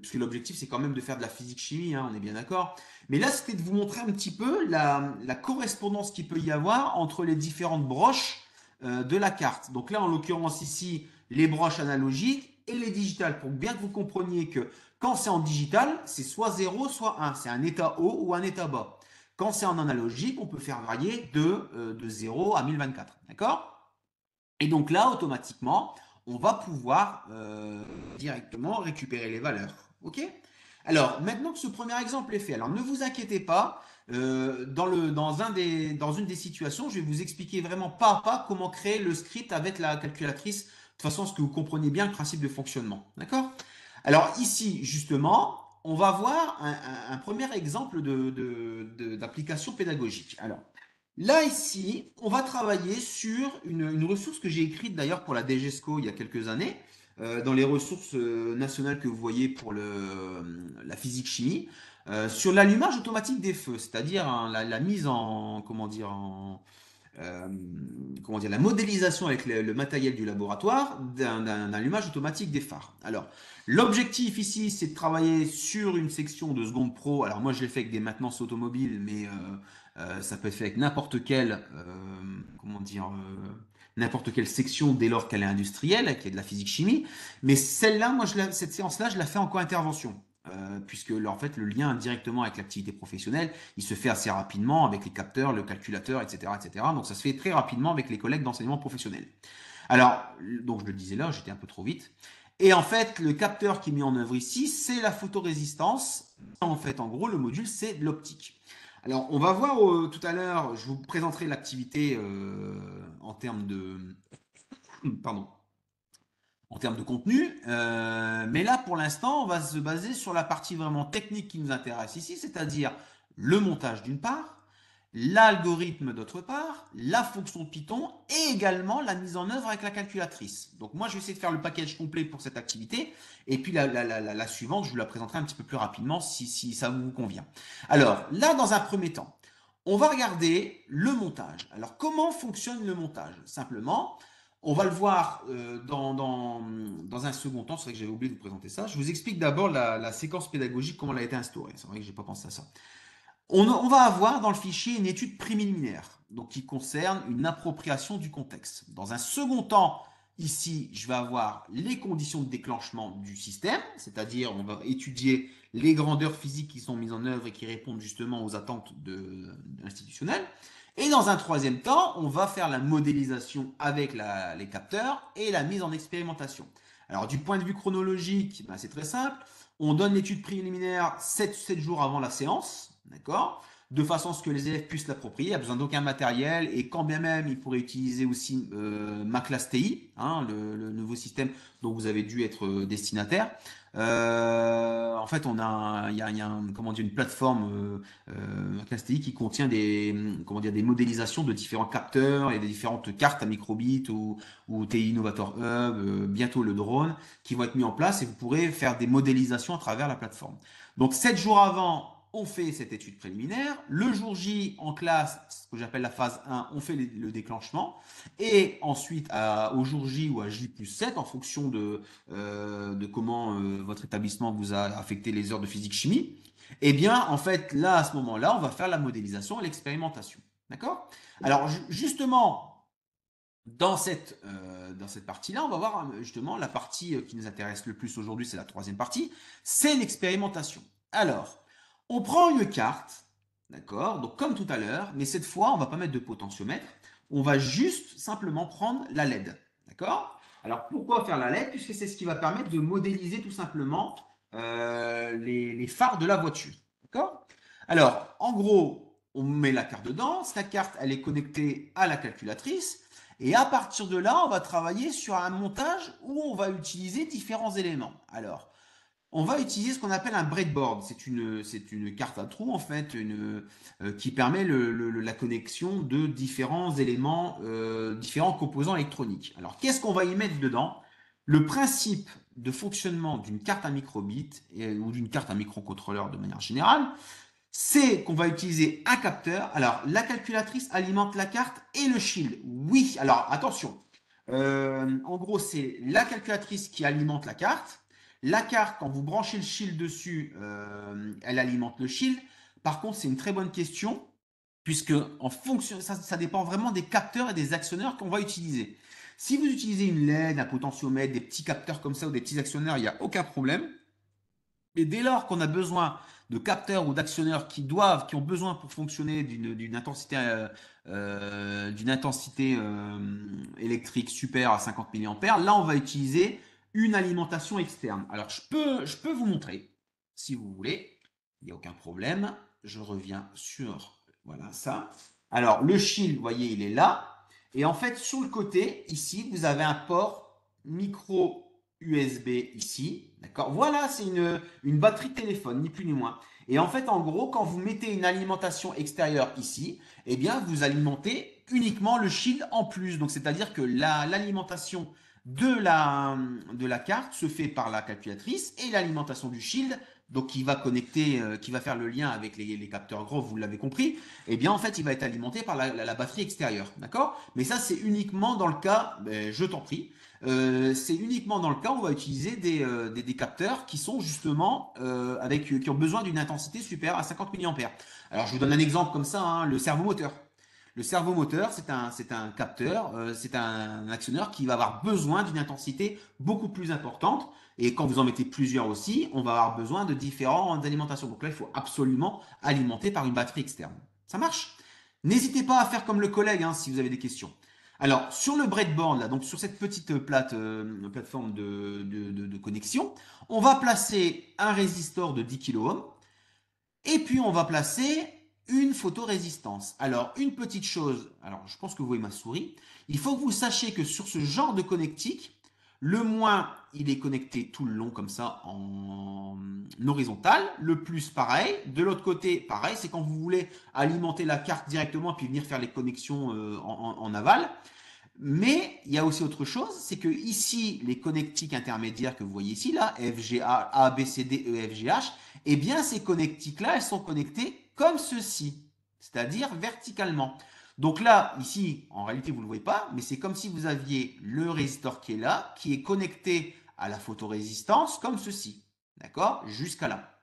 puisque l'objectif, c'est quand même de faire de la physique-chimie, hein, on est bien d'accord. Mais là, c'était de vous montrer un petit peu la correspondance qu'il peut y avoir entre les différentes broches de la carte. Donc là, en l'occurrence ici, les broches analogiques et les digitales, pour bien que vous compreniez que quand c'est en digital, c'est soit 0, soit 1. C'est un état haut ou un état bas. Quand c'est en analogique, on peut faire varier de 0 à 1024. D'accord? Et donc là, automatiquement, on va pouvoir directement récupérer les valeurs. OK? Alors, maintenant que ce premier exemple est fait, alors ne vous inquiétez pas, dans une des situations, je vais vous expliquer vraiment pas à pas comment créer le script avec la calculatrice, de toute façon, ce que vous compreniez bien le principe de fonctionnement. D'accord? Alors ici, justement, on va voir un premier exemple d'application pédagogique. Alors, là, ici, on va travailler sur une ressource que j'ai écrite d'ailleurs pour la DGESCO il y a quelques années, dans les ressources nationales que vous voyez pour la physique-chimie, sur l'allumage automatique des feux, c'est-à-dire hein, la mise en, euh, comment dire, la modélisation avec le matériel du laboratoire d'un allumage automatique des phares. Alors, l'objectif ici, c'est de travailler sur une section de seconde pro. Alors, moi, je l'ai fait avec des maintenances automobiles, mais ça peut être fait avec n'importe quelle, comment dire, n'importe quelle section dès lors qu'elle est industrielle, qui est de la physique-chimie. Mais celle-là, moi, cette séance-là, je la fais en co-intervention. Puisque en fait le lien directement avec l'activité professionnelle, il se fait assez rapidement avec les capteurs, le calculateur, etc., etc. Donc ça se fait très rapidement avec les collègues d'enseignement professionnel. Alors, donc je le disais là, j'étais un peu trop vite. Et en fait, le capteur qui est mis en œuvre ici, c'est la photorésistance. En fait, en gros, le module, c'est de l'optique. Alors, on va voir tout à l'heure, je vous présenterai l'activité en termes de, pardon, en termes de contenu. Mais là, pour l'instant, on va se baser sur la partie vraiment technique qui nous intéresse ici, c'est-à-dire le montage d'une part, l'algorithme d'autre part, la fonction Python et également la mise en œuvre avec la calculatrice. Donc moi, je vais essayer de faire le package complet pour cette activité. Et puis la suivante, je vous la présenterai un petit peu plus rapidement si ça vous convient. Alors là, dans un premier temps, on va regarder le montage. Alors comment fonctionne le montage? Simplement, on va le voir dans un second temps. C'est vrai que j'avais oublié de vous présenter ça. Je vous explique d'abord la séquence pédagogique, comment elle a été instaurée. C'est vrai que je n'ai pas pensé à ça. On va avoir dans le fichier une étude préliminaire, donc qui concerne une appropriation du contexte. Dans un second temps, ici, je vais avoir les conditions de déclenchement du système, c'est-à-dire on va étudier les grandeurs physiques qui sont mises en œuvre et qui répondent justement aux attentes institutionnelles. Et dans un troisième temps, on va faire la modélisation avec les capteurs et la mise en expérimentation. Alors du point de vue chronologique, ben, c'est très simple. On donne l'étude préliminaire 7 jours avant la séance, d'accord, de façon à ce que les élèves puissent l'approprier. Il n'y a besoin d'aucun matériel et quand bien même, ils pourraient utiliser aussi ma classe TI, hein, le nouveau système dont vous avez dû être destinataire. En fait, il y a comment dire, une plateforme classe TI qui contient comment dire, des modélisations de différents capteurs et des différentes cartes à microbits ou TI Innovator Hub, bientôt le drone, qui vont être mis en place et vous pourrez faire des modélisations à travers la plateforme. Donc 7 jours avant, on fait cette étude préliminaire. Le jour J, en classe, ce que j'appelle la phase 1, on fait le déclenchement. Et ensuite, au jour J ou à J+7, en fonction de comment votre établissement vous a affecté les heures de physique-chimie, eh bien, en fait, là, à ce moment-là, on va faire la modélisation et l'expérimentation. D'accord? Alors, justement, dans cette partie-là, on va voir justement la partie qui nous intéresse le plus aujourd'hui, c'est la troisième partie, c'est l'expérimentation. Alors, on prend une carte, d'accord, donc comme tout à l'heure, mais cette fois, on ne va pas mettre de potentiomètre, on va juste simplement prendre la LED, d'accord? Alors, pourquoi faire la LED? Puisque c'est ce qui va permettre de modéliser tout simplement les phares de la voiture, d'accord? Alors, en gros, on met la carte dedans, cette carte, elle est connectée à la calculatrice, et à partir de là, on va travailler sur un montage où on va utiliser différents éléments. Alors, on va utiliser ce qu'on appelle un breadboard. C'est une carte à trous, en fait, qui permet la connexion de différents éléments, différents composants électroniques. Alors, qu'est-ce qu'on va y mettre dedans? Le principe de fonctionnement d'une carte à microbit ou d'une carte à microcontrôleur de manière générale, c'est qu'on va utiliser un capteur. Alors, la calculatrice alimente la carte et le shield. Oui, alors attention. En gros, c'est la calculatrice qui alimente la carte. La carte, quand vous branchez le shield dessus, elle alimente le shield. Par contre, c'est une très bonne question, puisque en fonction, ça dépend vraiment des capteurs et des actionneurs qu'on va utiliser. Si vous utilisez une LED, un potentiomètre, des petits capteurs comme ça ou des petits actionneurs, il n'y a aucun problème. Et dès lors qu'on a besoin de capteurs ou d'actionneurs qui ont besoin pour fonctionner d'une intensité, électrique super à 50 mA, là on va utiliser une alimentation externe. Alors je peux vous montrer, si vous voulez, il n'y a aucun problème. Je reviens sur, voilà ça. Alors le shield, vous voyez, il est là. Et en fait, sur le côté, ici, vous avez un port micro USB ici. D'accord? Voilà, c'est une batterie de téléphone, ni plus ni moins. Et en fait, en gros, quand vous mettez une alimentation extérieure ici, eh bien, vous alimentez uniquement le shield en plus. Donc, c'est-à-dire que l'alimentation de la carte se fait par la calculatrice et l'alimentation du shield, donc qui va connecter, qui va faire le lien avec les capteurs gros, vous l'avez compris, eh bien, en fait, il va être alimenté par la batterie extérieure. D'accord? Mais ça, c'est uniquement dans le cas, je t'en prie, c'est uniquement dans le cas où on va utiliser des capteurs qui sont justement qui ont besoin d'une intensité supérieure à 50 mA. Alors je vous donne un exemple comme ça, hein, le servomoteur. Le servomoteur, c'est un capteur, c'est un actionneur qui va avoir besoin d'une intensité beaucoup plus importante. Et quand vous en mettez plusieurs aussi, on va avoir besoin de différentes alimentations. Donc là, il faut absolument alimenter par une batterie externe. Ça marche? N'hésitez pas à faire comme le collègue hein, si vous avez des questions. Alors, sur le breadboard, là, donc sur cette petite plateforme de connexion, on va placer un résistor de 10 kΩ et puis on va placer une photorésistance. Alors, une petite chose, alors je pense que vous voyez ma souris, il faut que vous sachiez que sur ce genre de connectique, le moins, il est connecté tout le long comme ça en horizontal. Le plus, pareil. De l'autre côté, pareil. C'est quand vous voulez alimenter la carte directement puis venir faire les connexions en aval. Mais il y a aussi autre chose, c'est que ici, les connectiques intermédiaires que vous voyez ici, là, FGA, A, B, C, D, E, F, G, H, eh bien, ces connectiques-là, elles sont connectées comme ceci, c'est-à-dire verticalement. Donc là, ici, en réalité, vous ne le voyez pas, mais c'est comme si vous aviez le résistor qui est là, qui est connecté à la photorésistance comme ceci, d'accord, jusqu'à là,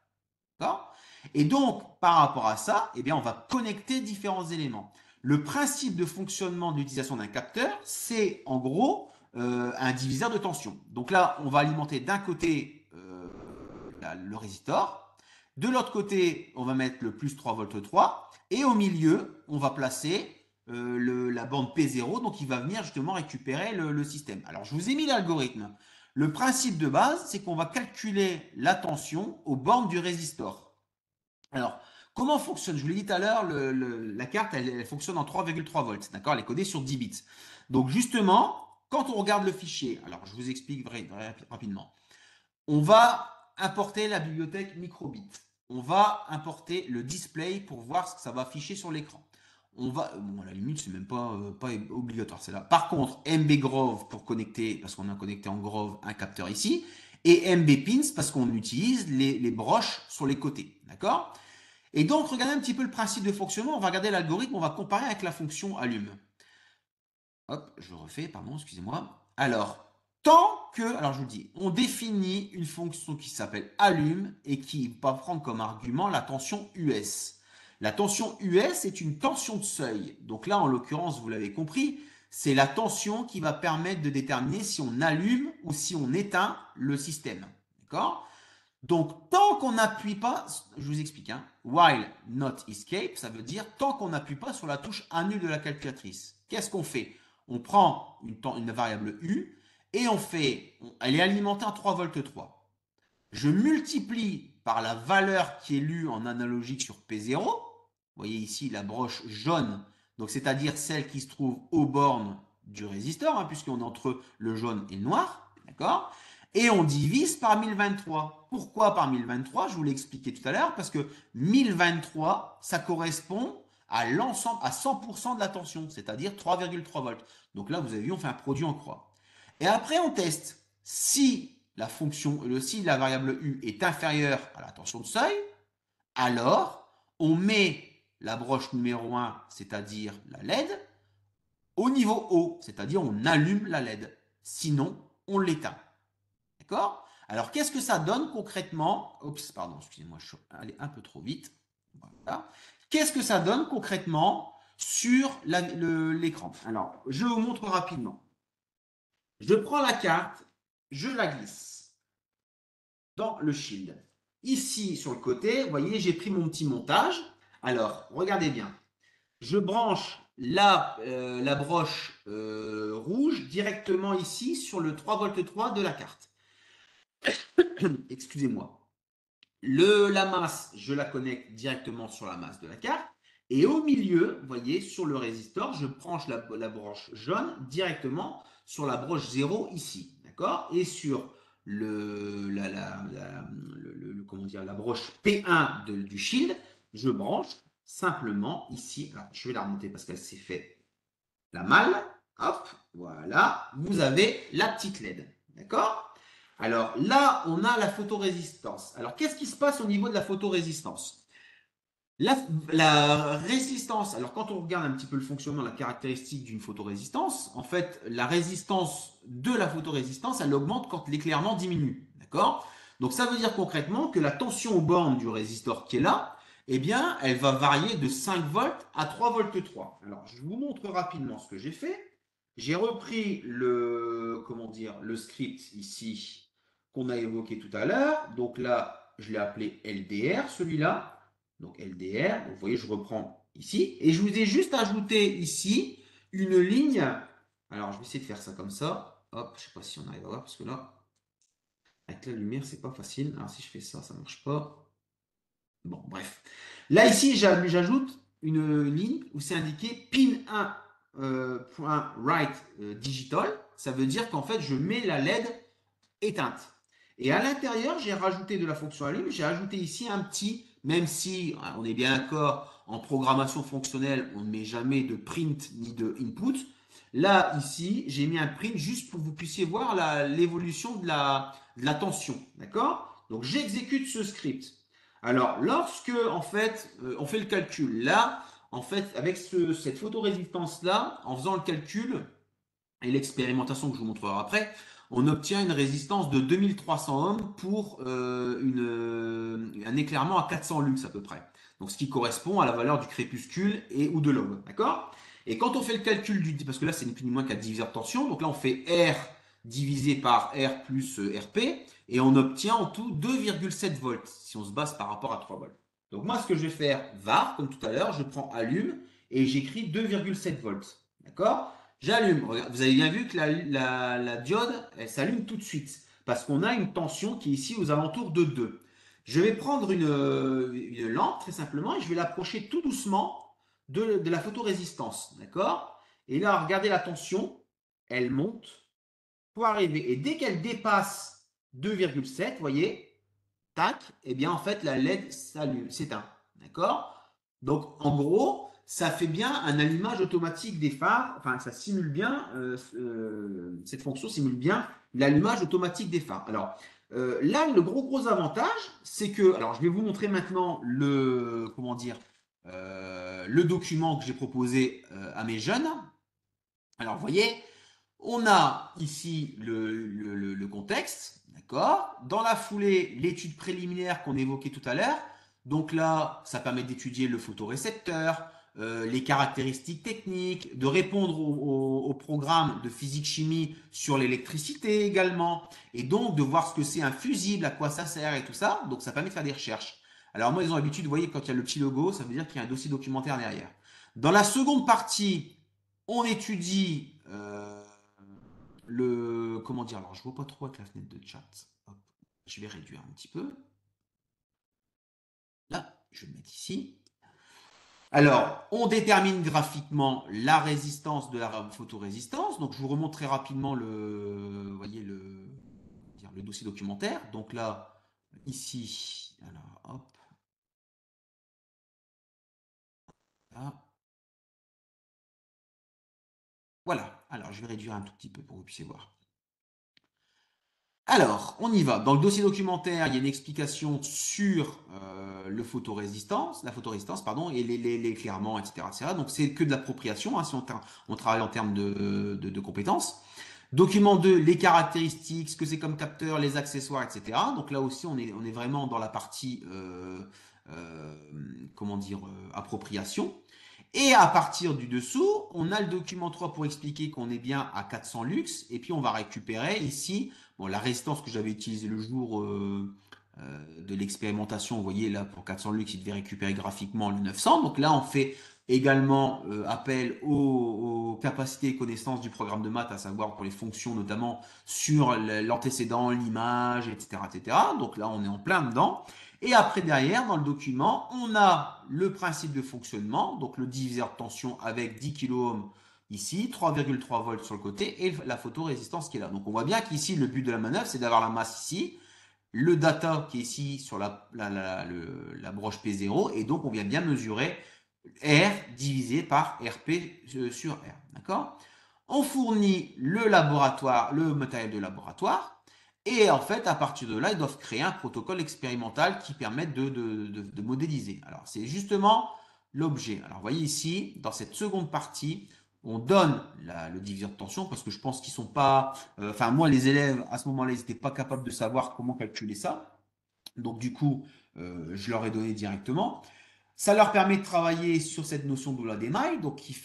d'accord. Et donc, par rapport à ça, eh bien, on va connecter différents éléments. Le principe de fonctionnement de l'utilisation d'un capteur, c'est en gros un diviseur de tension. Donc là, on va alimenter d'un côté le résistor, de l'autre côté, on va mettre le plus 3 volts 3, et au milieu, on va placer la bande P0, donc il va venir justement récupérer le système. Alors, je vous ai mis l'algorithme. Le principe de base, c'est qu'on va calculer la tension aux bornes du résistor. Alors, comment fonctionne? Je vous l'ai dit tout à l'heure, la carte, elle fonctionne en 3,3 volts, d'accord? Elle est codée sur 10 bits. Donc, justement, quand on regarde le fichier, alors je vous explique rapidement. On va importer la bibliothèque microbit. On va importer le display pour voir ce que ça va afficher sur l'écran. On va, bon, à la limite, c'est même pas obligatoire, c'est là. Par contre, mbgrove pour connecter, parce qu'on a connecté en grove un capteur ici, et mbpins parce qu'on utilise les broches sur les côtés, d'accord? Et donc, regardez un petit peu le principe de fonctionnement. On va regarder l'algorithme, on va comparer avec la fonction allume. Hop, je refais, pardon, excusez-moi. Alors, alors je vous dis, on définit une fonction qui s'appelle allume et qui va prendre comme argument la tension US. La tension US est une tension de seuil. Donc là, en l'occurrence, vous l'avez compris, c'est la tension qui va permettre de déterminer si on allume ou si on éteint le système. D'accord? Donc, tant qu'on n'appuie pas, je vous explique, hein, while not escape, ça veut dire tant qu'on n'appuie pas sur la touche annule de la calculatrice. Qu'est-ce qu'on fait? On prend une variable U et elle est alimentée en 3 volts 3. Je multiplie par la valeur qui est lue en analogique sur P0. Vous voyez ici la broche jaune, donc c'est-à-dire celle qui se trouve aux bornes du résisteur, hein, puisqu'on est entre le jaune et le noir, d'accord? Et on divise par 1023. Pourquoi par 1023? Je vous l'ai expliqué tout à l'heure, parce que 1023, ça correspond à l'ensemble, à 100% de la tension, c'est-à-dire 3,3 volts. Donc là, vous avez vu, on fait un produit en croix. Et après, on teste. Si si la variable U est inférieure à la tension de seuil, alors on met la broche numéro 1, c'est-à-dire la LED, au niveau haut, c'est-à-dire on allume la LED. Sinon, on l'éteint. D'accord? Alors, qu'est-ce que ça donne concrètement? Oups, pardon, excusez-moi, je suis allé un peu trop vite. Voilà. Qu'est-ce que ça donne concrètement sur l'écran? Alors, je vous montre rapidement. Je prends la carte, je la glisse dans le shield. Ici, sur le côté, vous voyez, j'ai pris mon petit montage. Alors, regardez bien. Je branche la broche rouge directement ici sur le 3 volts 3 de la carte. Excusez-moi. La masse, je la connecte directement sur la masse de la carte. Et au milieu, vous voyez, sur le résistor, je branche la broche jaune directement sur la broche 0 ici. D'accord? Et sur comment dire, la broche P1 du shield, je branche simplement ici. Alors, je vais la remonter parce qu'elle s'est fait la malle. Hop, voilà. Vous avez la petite LED. D'accord? Alors là, on a la photorésistance. Alors, qu'est-ce qui se passe au niveau de la photorésistance? La résistance, alors quand on regarde un petit peu le fonctionnement, la caractéristique d'une photorésistance, en fait, la résistance de la photorésistance, elle augmente quand l'éclairement diminue. D'accord? Donc ça veut dire concrètement que la tension aux bornes du résistor qui est là, eh bien, elle va varier de 5 volts à 3 volts 3. Alors, je vous montre rapidement ce que j'ai fait. J'ai repris comment dire, le script ici qu'on a évoqué tout à l'heure. Donc là, je l'ai appelé LDR, celui-là. Donc LDR, donc vous voyez, je reprends ici. Et je vous ai juste ajouté ici une ligne Alors, je vais essayer de faire ça comme ça. Hop, je sais pas si on arrive à voir parce que là, avec la lumière, c'est pas facile. Alors, si je fais ça, ça marche pas. Bon, bref. Là, ici, j'ajoute une ligne où c'est indiqué pin 1 point write digital. Ça veut dire qu'en fait, je mets la LED éteinte. Et à l'intérieur, j'ai rajouté de la fonction allume. J'ai ajouté ici un petit, même si on est bien d'accord, en programmation fonctionnelle, on ne met jamais de print ni de input. Là, ici, j'ai mis un print juste pour que vous puissiez voir l'évolution de la tension. D'accord? Donc, j'exécute ce script. Alors, lorsque, en fait, on fait le calcul, là, en fait, avec cette photorésistance-là, en faisant le calcul et l'expérimentation que je vous montrerai après, on obtient une résistance de 2300 ohms pour un éclairement à 400 lux à peu près. Donc, ce qui correspond à la valeur du crépuscule et ou de l'aube. D'accord? Et quand on fait le calcul parce que là, c'est ni plus ni moins qu'un diviseur de tension. Donc là, on fait R divisé par R plus RP. Et on obtient en tout 2,7 volts si on se base par rapport à 3 volts. Donc moi, ce que je vais faire, var, comme tout à l'heure, je prends allume et j'écris 2,7 volts. D'accord? J'allume. Vous avez bien vu que la diode, elle s'allume tout de suite parce qu'on a une tension qui est ici aux alentours de 2. Je vais prendre une lampe très simplement et je vais l'approcher tout doucement de la photorésistance. D'accord? Et là, regardez la tension, elle monte pour arriver. Et dès qu'elle dépasse 2,7, vous voyez, tac, et bien en fait la LED s'éteint. D'accord? Donc en gros, ça fait bien un allumage automatique des phares, enfin ça simule bien, cette fonction simule bien l'allumage automatique des phares. Alors là, le gros avantage, c'est que, alors je vais vous montrer maintenant comment dire, le document que j'ai proposé à mes jeunes. Alors vous voyez, on a ici le contexte, d'accord? Dans la foulée, l'étude préliminaire qu'on évoquait tout à l'heure. Donc là, ça permet d'étudier le photorécepteur, les caractéristiques techniques, de répondre au programme de physique-chimie sur l'électricité également, et donc de voir ce que c'est un fusible, à quoi ça sert et tout ça. Donc ça permet de faire des recherches. Alors moi, ils ont l'habitude, vous voyez, quand il y a le petit logo, ça veut dire qu'il y a un dossier documentaire derrière. Dans la seconde partie, on étudie comment dire, alors je vois pas trop avec la fenêtre de chat. Hop, je vais réduire un petit peu. Là, je vais le mettre ici. Alors, on détermine graphiquement la résistance de la photorésistance. Donc, je vous remonte très rapidement vous voyez le dossier documentaire. Donc là, ici, alors, hop, là. Voilà. Alors, je vais réduire un tout petit peu pour que vous puissiez voir. Alors, on y va. Dans le dossier documentaire, il y a une explication sur la photorésistance, pardon, et l'éclairement, etc., etc. Donc, c'est que de l'appropriation, hein, si on travaille en termes de compétences. Document 2, les caractéristiques, ce que c'est comme capteur, les accessoires, etc. Donc là aussi, on est vraiment dans la partie, euh, comment dire, appropriation. Et à partir du dessous, on a le document 3 pour expliquer qu'on est bien à 400 lux. Et puis, on va récupérer ici bon, la résistance que j'avais utilisée le jour de l'expérimentation. Vous voyez, là, pour 400 lux, il devait récupérer graphiquement le 900. Donc là, on fait également appel aux capacités et connaissances du programme de maths, à savoir pour les fonctions notamment sur l'antécédent, l'image, etc., etc. Donc là, on est en plein dedans. Et après, derrière, dans le document, on a le principe de fonctionnement, donc le diviseur de tension avec 10 kΩ ici, 3,3 volts sur le côté, et la photorésistance qui est là. Donc on voit bien qu'ici, le but de la manœuvre, c'est d'avoir la masse ici, le data qui est ici sur la broche P0, et donc on vient bien mesurer R divisé par RP sur R. D'accord? On fournit le laboratoire, le matériel de laboratoire, et en fait, à partir de là, ils doivent créer un protocole expérimental qui permette de modéliser. Alors, c'est justement l'objet. Alors, vous voyez ici, dans cette seconde partie, on donne le diviseur de tension parce que je pense qu'ils sont pas. Enfin, moi, les élèves, à ce moment-là, ils n'étaient pas capables de savoir comment calculer ça. Donc, du coup, je leur ai donné directement. Ça leur permet de travailler sur cette notion de loi d'émail, donc qui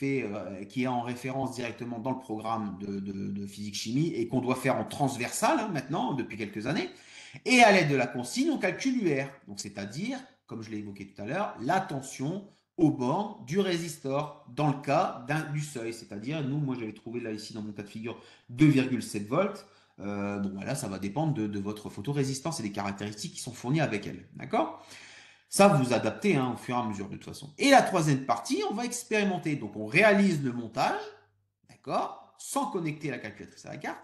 est en référence directement dans le programme de physique-chimie et qu'on doit faire en transversal hein, maintenant, depuis quelques années. Et à l'aide de la consigne, on calcule l'UR, donc c'est-à-dire, comme je l'ai évoqué tout à l'heure, la tension aux bornes du résistor dans le cas du seuil. C'est-à-dire, moi j'avais trouvé là ici dans mon cas de figure 2,7 volts. Bon, voilà, ça va dépendre de votre photorésistance et des caractéristiques qui sont fournies avec elle. D'accord? Ça, vous adaptez au fur et à mesure de toute façon. Et la troisième partie, on va expérimenter. Donc, on réalise le montage, d'accord, sans connecter la calculatrice à la carte.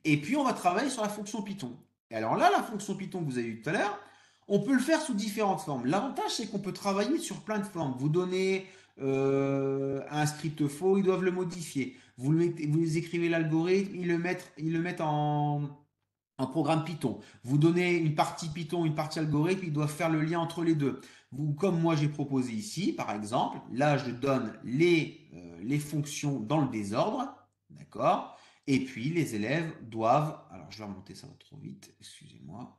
Et puis, on va travailler sur la fonction Python. Et alors là, la fonction Python que vous avez vue tout à l'heure, on peut le faire sous différentes formes. L'avantage, c'est qu'on peut travailler sur plein de formes. Vous donnez un script faux, ils doivent le modifier. Vous écrivez l'algorithme, ils le mettent en programme Python. Vous donnez une partie Python, une partie algorithme, ils doivent faire le lien entre les deux. Vous, comme moi j'ai proposé ici, par exemple, là je donne les fonctions dans le désordre, d'accord? Et puis les élèves doivent, alors je vais remonter, ça va trop vite, excusez-moi.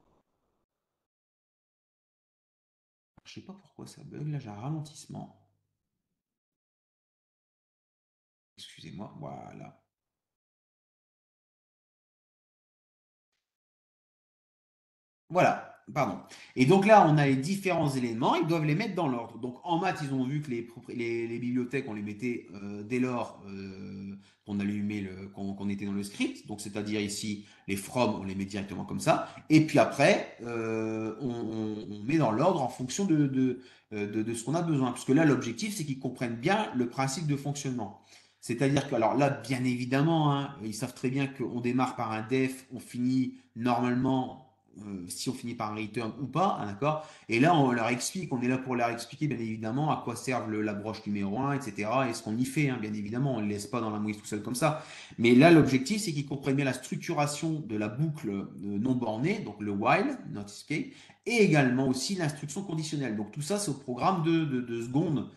Je sais pas pourquoi ça bug, là j'ai un ralentissement. Excusez-moi, voilà. Voilà, pardon. Et donc là, on a les différents éléments, ils doivent les mettre dans l'ordre. Donc en maths, ils ont vu que les bibliothèques, on les mettait dès lors qu'on allumait qu'on était dans le script. Donc c'est-à-dire ici, les from, on les met directement comme ça. Et puis après, on met dans l'ordre en fonction de ce qu'on a besoin. Parce que là, l'objectif, c'est qu'ils comprennent bien le principe de fonctionnement. C'est-à-dire que, alors là, bien évidemment, ils savent très bien qu'on démarre par un def, on finit normalement si on finit par un return ou pas, d'accord. Et là, on leur explique, on est là pour leur expliquer, bien évidemment, à quoi servent la broche numéro 1, etc. Et ce qu'on y fait, bien évidemment, on ne les laisse pas dans la mouise tout seul comme ça. Mais là, l'objectif, c'est qu'ils comprennent bien la structuration de la boucle non bornée, donc le while, not escape, et également aussi l'instruction conditionnelle. Donc tout ça, c'est au programme de seconde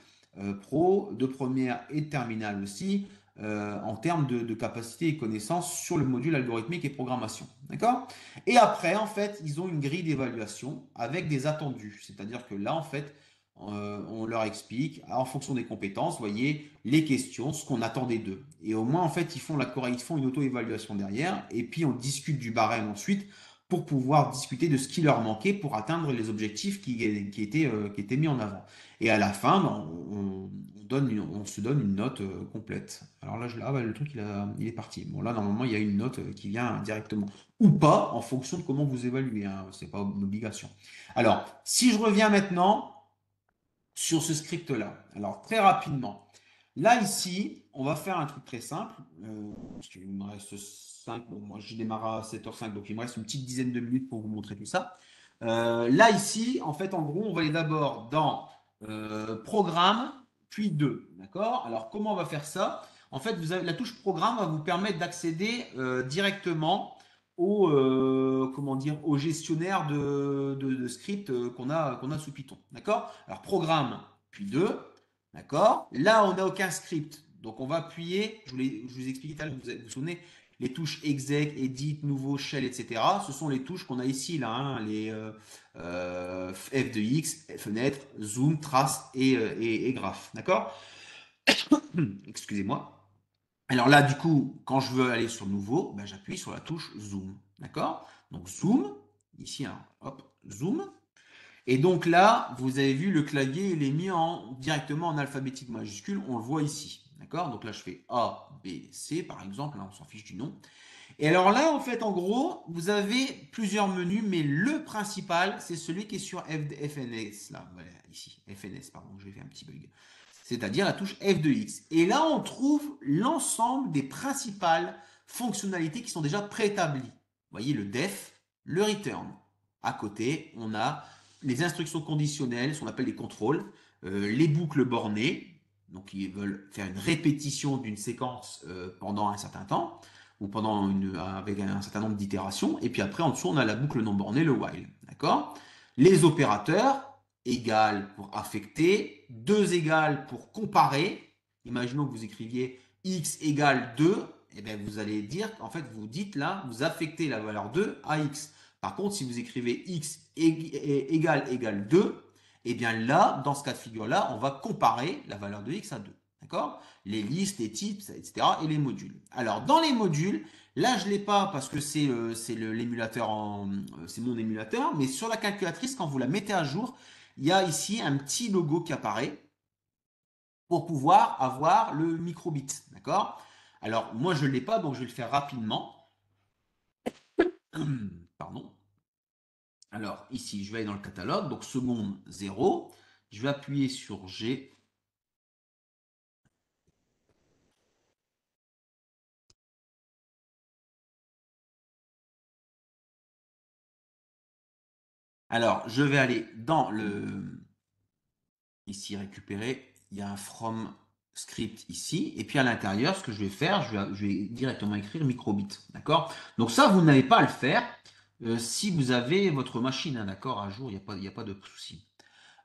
pro, de première et de terminale aussi, en termes de capacité et connaissances sur le module algorithmique et programmation. D'accord? Et après, en fait, ils ont une grille d'évaluation avec des attendus. C'est-à-dire que là, en fait, on leur explique, en fonction des compétences, vous voyez, les questions, ce qu'on attendait d'eux. Et au moins, en fait, ils font une auto-évaluation derrière, et puis on discute du barème ensuite pour pouvoir discuter de ce qui leur manquait pour atteindre les objectifs qui étaient mis en avant. Et à la fin, ben, on se donne une note complète. Alors là, le truc, il est parti. Bon, là, normalement, il y a une note qui vient directement. Ou pas, en fonction de comment vous évaluez. Ce n'est pas une obligation. Alors, si je reviens maintenant sur ce script-là. Alors, très rapidement. Là, ici, on va faire un truc très simple. Parce qu'il me reste 5. Bon, moi, je démarre à 7h05, donc il me reste une petite dizaine de minutes pour vous montrer tout ça. Là, ici, en fait, en gros, on va aller d'abord dans Programme, puis 2. D'accord? Alors, comment on va faire ça? En fait, la touche Programme va vous permettre d'accéder directement comment dire, au gestionnaire de script qu'on a sous Python. D'accord? Alors, Programme, puis 2. D'accord? Là, on n'a aucun script. Donc, on va appuyer, je vous ai expliqué tout à l'heure, vous vous souvenez, les touches exec, edit, nouveau, shell, etc. Ce sont les touches qu'on a ici, là, les F de X, fenêtre, zoom, trace et graphe. D'accord? Excusez-moi. Alors là, du coup, quand je veux aller sur nouveau, ben, j'appuie sur la touche zoom. D'accord? Donc, zoom, ici, hop, zoom. Et donc là, vous avez vu le clavier, il est mis directement en alphabétique majuscule, on le voit ici. D'accord? Donc là, je fais A, B, C, par exemple, là, on s'en fiche du nom. Et alors là, en fait, en gros, vous avez plusieurs menus, mais le principal, c'est celui qui est sur FNS, là, voilà, ici, FNS, pardon, j'ai fait un petit bug. C'est-à-dire la touche F2X. Et là, on trouve l'ensemble des principales fonctionnalités qui sont déjà préétablies. Vous voyez le def, le return. À côté, on a les instructions conditionnelles, ce qu'on appelle les contrôles, les boucles bornées, donc ils veulent faire une répétition d'une séquence pendant un certain temps, ou avec un certain nombre d'itérations, et puis après en dessous on a la boucle non bornée, le while, d'accord? Les opérateurs, égal pour affecter, 2 égale pour comparer, imaginons que vous écriviez x égale 2, et bien vous allez dire, en fait vous dites là, vous affectez la valeur 2 à x. Par contre, si vous écrivez x égale 2, et bien là, dans ce cas de figure-là, on va comparer la valeur de x à 2. D'accord? Les listes, les types, etc. et les modules. Alors, dans les modules, là, je ne l'ai pas parce que c'est mon émulateur, mais sur la calculatrice, quand vous la mettez à jour, il y a ici un petit logo qui apparaît. pour pouvoir avoir le microbit, d'accord? Alors, moi, je ne l'ai pas, donc je vais le faire rapidement. Pardon. Alors, ici, je vais aller dans le catalogue, donc seconde 0. Je vais appuyer sur G. Alors, je vais aller dans le... Ici, récupérer. Il y a un from script ici. Et puis à l'intérieur, ce que je vais faire, je vais directement écrire microbit. D'accord? Donc ça, vous n'avez pas à le faire si vous avez votre machine, hein, d'accord, à jour, il y a pas de souci.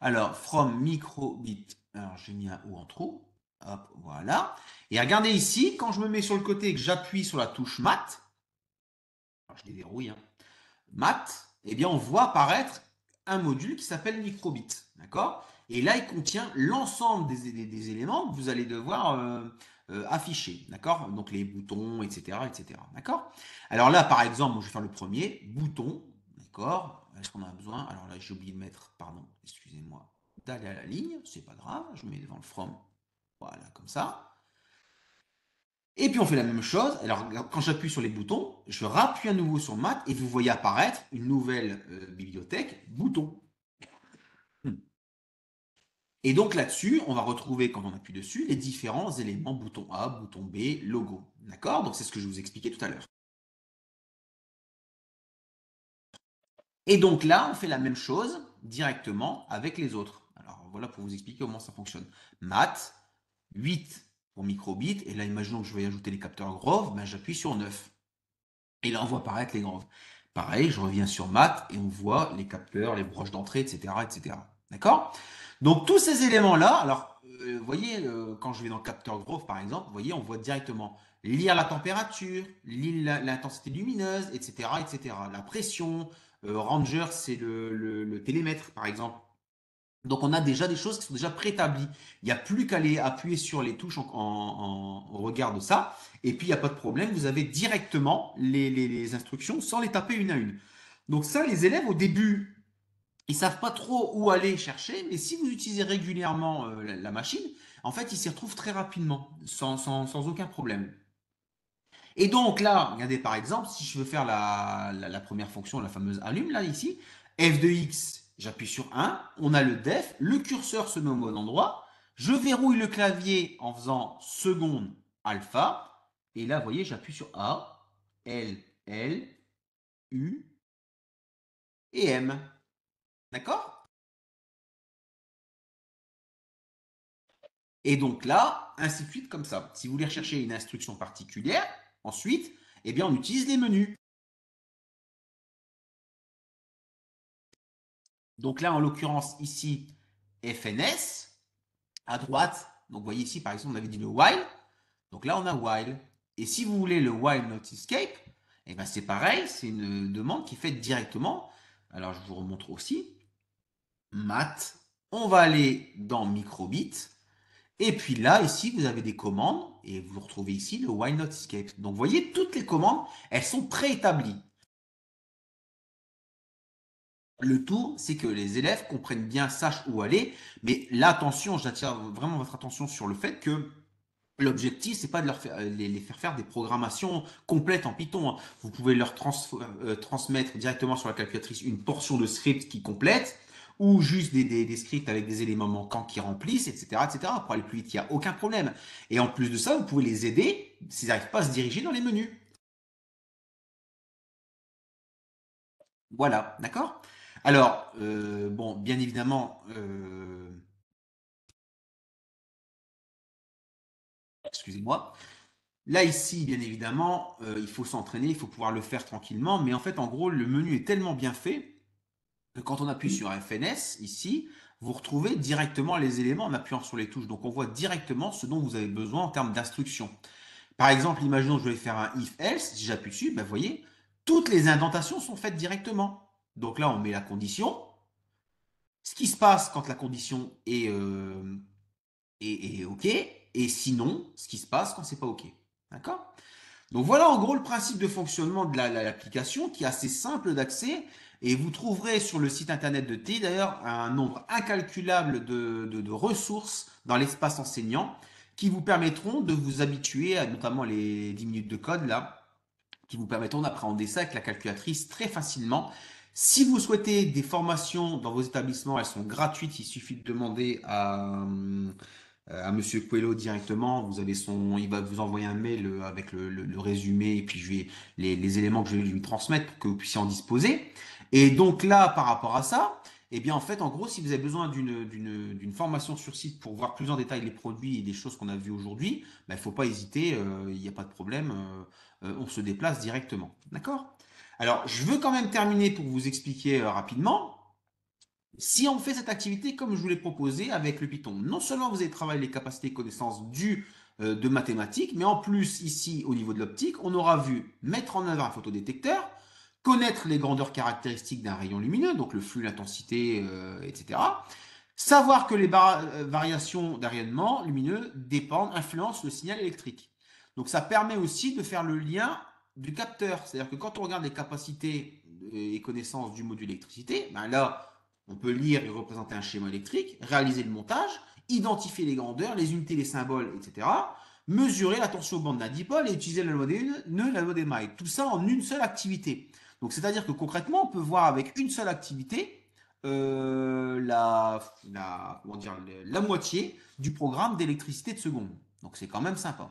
Alors, from microbit. Alors, j'ai mis un O en trop. Hop, voilà. Et regardez ici, quand je me mets sur le côté et que j'appuie sur la touche mat, alors je déverrouille, hein, mat, eh bien, on voit apparaître un module qui s'appelle microbit. D'accord? Et là, il contient l'ensemble des éléments que vous allez devoir afficher. D'accord? Donc les boutons, etc. etc. D'accord? Alors là, par exemple, je vais faire le premier, bouton. D'accord? Est-ce qu'on en a besoin? Alors là, j'ai oublié de mettre, pardon, excusez-moi, d'aller à la ligne. C'est pas grave, je mets devant le from. Voilà, comme ça. Et puis on fait la même chose. Alors quand j'appuie sur les boutons, je rappuie à nouveau sur Mat et vous voyez apparaître une nouvelle bibliothèque bouton. Et donc là-dessus, on va retrouver, quand on appuie dessus, les différents éléments bouton A, bouton B, logo. D'accord? Donc c'est ce que je vous expliquais tout à l'heure. Et donc là, on fait la même chose directement avec les autres. Alors voilà pour vous expliquer comment ça fonctionne. Mat, 8 pour microbit. Et là, imaginons que je vais ajouter les capteurs Grove, ben, j'appuie sur 9. Et là, on voit apparaître les Groves. Pareil, je reviens sur Mat et on voit les capteurs, les broches d'entrée, etc., etc. D'accord? Donc tous ces éléments-là, alors vous voyez, quand je vais dans le capteur Grove par exemple, vous voyez, on voit directement lire la température, lire l'intensité lumineuse, etc., etc. La pression, Ranger, c'est le télémètre par exemple. Donc on a déjà des choses qui sont déjà préétablies. Il n'y a plus qu'à aller appuyer sur les touches en regard de ça. Et puis il n'y a pas de problème, vous avez directement les instructions sans les taper une à une. Donc ça, les élèves au début, ils savent pas trop où aller chercher, mais si vous utilisez régulièrement la machine, en fait, ils s'y retrouvent très rapidement, sans aucun problème. Et donc là, regardez par exemple, si je veux faire la première fonction, la fameuse allume, là, ici, f de x, j'appuie sur 1, on a le def, le curseur se met au bon endroit, je verrouille le clavier en faisant seconde alpha, et là, vous voyez, j'appuie sur A, L, L, U et M. D'accord? Et donc là, ainsi de suite comme ça. Si vous voulez rechercher une instruction particulière, ensuite, eh bien, on utilise les menus. Donc là, en l'occurrence, ici, FNS, à droite, donc vous voyez ici, par exemple, on avait dit le while. Donc là, on a while. Et si vous voulez le while not escape, eh ben c'est pareil, c'est une demande qui est faite directement. Alors, je vous remontre aussi. Mat. On va aller dans microbit. Et puis là, ici, vous avez des commandes et vous retrouvez ici le while not escape. Donc, vous voyez, toutes les commandes, elles sont préétablies. Le tout, c'est que les élèves comprennent bien, sachent où aller. Mais là, attention, j'attire vraiment votre attention sur le fait que l'objectif, c'est pas de leur faire, les faire faire des programmations complètes en Python, hein. Vous pouvez leur transmettre directement sur la calculatrice une portion de script qui complète ou juste des scripts avec des éléments manquants qui remplissent, etc., etc. Pour aller plus vite, il n'y a aucun problème. Et en plus de ça, vous pouvez les aider s'ils n'arrivent pas à se diriger dans les menus. Voilà, d'accord? Alors, bon, bien évidemment, excusez-moi. Là, ici, bien évidemment, il faut s'entraîner, il faut pouvoir le faire tranquillement. Mais en fait, en gros, le menu est tellement bien fait que quand on appuie sur FNS, ici, vous retrouvez directement les éléments en appuyant sur les touches. Donc, on voit directement ce dont vous avez besoin en termes d'instructions. Par exemple, imaginons que je vais faire un if-else. Si j'appuie dessus, ben, vous voyez, toutes les indentations sont faites directement. Donc là, on met la condition. Ce qui se passe quand la condition est OK. Et sinon, ce qui se passe quand c'est pas OK. D'accord? Donc voilà en gros le principe de fonctionnement de l'application qui est assez simple d'accès et vous trouverez sur le site internet de TI d'ailleurs un nombre incalculable de ressources dans l'espace enseignant qui vous permettront de vous habituer à notamment les 10 minutes de code là, qui vous permettront d'appréhender ça avec la calculatrice très facilement. Si vous souhaitez des formations dans vos établissements, elles sont gratuites, il suffit de demander à Monsieur Coelho directement. Vous avez son, il va vous envoyer un mail avec le résumé et puis je vais les éléments que je vais lui transmettre pour que vous puissiez en disposer. Et donc là, par rapport à ça, eh bien en fait, en gros, si vous avez besoin d'une formation sur site pour voir plus en détail les produits et les choses qu'on a vues aujourd'hui, ben, il ne faut pas hésiter, il n'y a pas de problème, on se déplace directement. D'accord? Alors, je veux quand même terminer pour vous expliquer rapidement. Si on fait cette activité comme je vous l'ai proposé avec le Python, non seulement vous allez travailler les capacités et connaissances de mathématiques, mais en plus ici au niveau de l'optique, on aura vu mettre en œuvre un photodétecteur, connaître les grandeurs caractéristiques d'un rayon lumineux, donc le flux, l'intensité, etc. Savoir que les variations d'un rayonnement lumineux dépendent, influencent le signal électrique. Donc ça permet aussi de faire le lien du capteur. C'est-à-dire que quand on regarde les capacités et connaissances du module électricité, ben là, on peut lire et représenter un schéma électrique, réaliser le montage, identifier les grandeurs, les unités, les symboles, etc. Mesurer la tension aux bandes d'un dipôle et utiliser la loi des nœuds, la loi des mailles. Tout ça en une seule activité. Donc c'est-à-dire que concrètement, on peut voir avec une seule activité comment dire, la moitié du programme d'électricité de seconde. Donc c'est quand même sympa.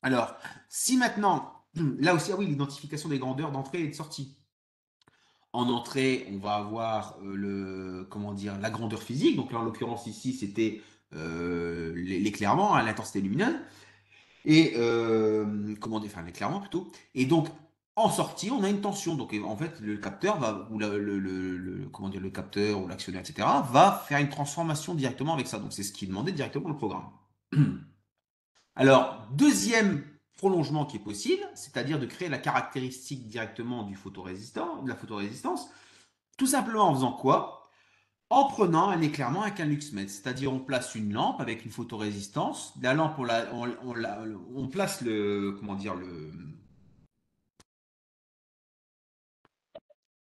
Alors, si maintenant, là aussi, ah oui, l'identification des grandeurs d'entrée et de sortie. En entrée, on va avoir comment dire, la grandeur physique. Donc là, en l'occurrence, ici, c'était l'éclairement, hein, l'intensité lumineuse. Et comment dire, enfin l'éclairement plutôt. Et donc, en sortie, on a une tension. Donc, en fait, le capteur va, ou comment dire, le capteur ou l'actionneur, etc., va faire une transformation directement avec ça. Donc, c'est ce qui est demandé directement dans le programme. Alors, deuxième prolongement qui est possible, c'est-à-dire de créer la caractéristique directement du photorésistant, de la photorésistance, tout simplement en faisant quoi? En prenant un éclairement avec un luxmètre, c'est-à-dire on place une lampe avec une photorésistance. La lampe, on place comment dire,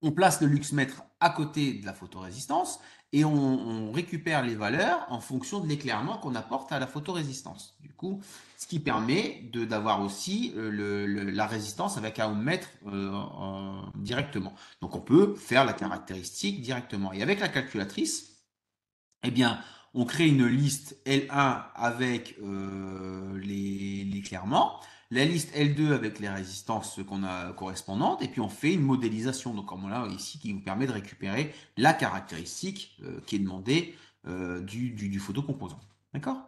on place le luxmètre à côté de la photorésistance et on récupère les valeurs en fonction de l'éclairement qu'on apporte à la photorésistance. Du coup, ce qui permet d'avoir aussi la résistance avec un ohmmètre directement. Donc on peut faire la caractéristique directement. Et avec la calculatrice, eh bien, on crée une liste L1 avec l'éclairement, la liste L2 avec les résistances qu'on a correspondantes, et puis on fait une modélisation, donc comme on l'a ici, qui vous permet de récupérer la caractéristique qui est demandée du photocomposant. D'accord?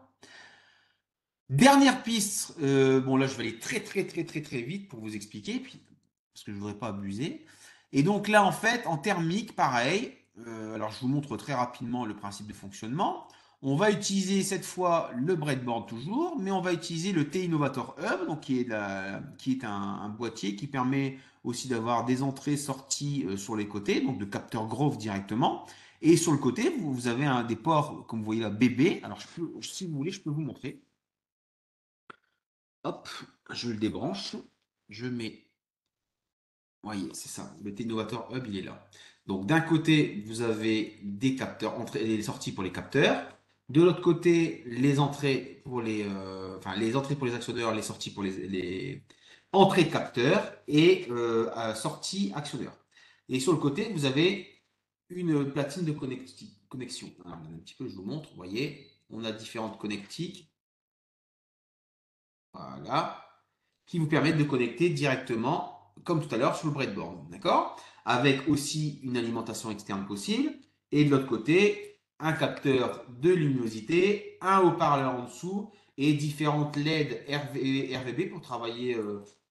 Dernière piste, bon là je vais aller très vite pour vous expliquer, puis, parce que je ne voudrais pas abuser. Et donc là en fait, en thermique, pareil, alors je vous montre très rapidement le principe de fonctionnement. On va utiliser cette fois le breadboard toujours, mais on va utiliser le T-Innovator Hub, donc qui est un boîtier qui permet aussi d'avoir des entrées-sorties sur les côtés, donc de capteurs Grove directement. Et sur le côté, vous avez des ports, comme vous voyez là, BB. Alors si vous voulez, je peux vous montrer. Hop, je le débranche. Je mets. Voyez, c'est ça. Le T-Innovator Hub, il est là. Donc, d'un côté, vous avez des capteurs, entrées et sorties pour les capteurs. De l'autre côté, les entrées pour enfin, les entrées pour les actionneurs, les sorties pour les entrées de capteurs et sorties actionneurs. Et sur le côté, vous avez une platine de connexion. Alors, un petit peu, je vous montre. Vous voyez, on a différentes connectiques. Voilà, qui vous permettent de connecter directement, comme tout à l'heure, sur le breadboard. D'accord? Avec aussi une alimentation externe possible. Et de l'autre côté, un capteur de luminosité, un haut-parleur en dessous et différentes LED RVB pour travailler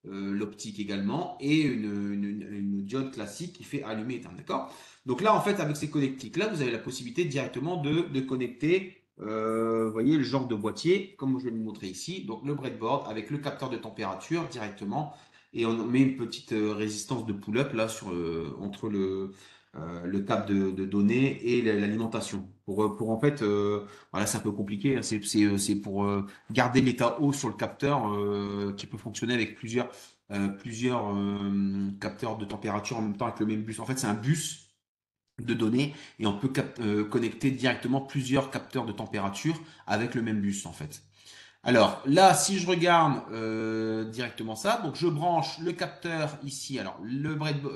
l'optique également et une diode classique qui fait allumer et éteindre. D'accord? Donc là, en fait, avec ces connectiques-là, vous avez la possibilité directement de connecter vous voyez le genre de boîtier, comme je vais vous montrer ici. Donc le breadboard avec le capteur de température directement. Et on met une petite résistance de pull-up là entre le cap de données et l'alimentation. Pour en fait, voilà, c'est un peu compliqué, hein. C'est pour garder l'état haut sur le capteur qui peut fonctionner avec plusieurs capteurs de température en même temps avec le même bus. En fait, c'est un bus de données et on peut connecter directement plusieurs capteurs de température avec le même bus en fait. Alors là, si je regarde directement ça, donc je branche le capteur ici. Alors le hub,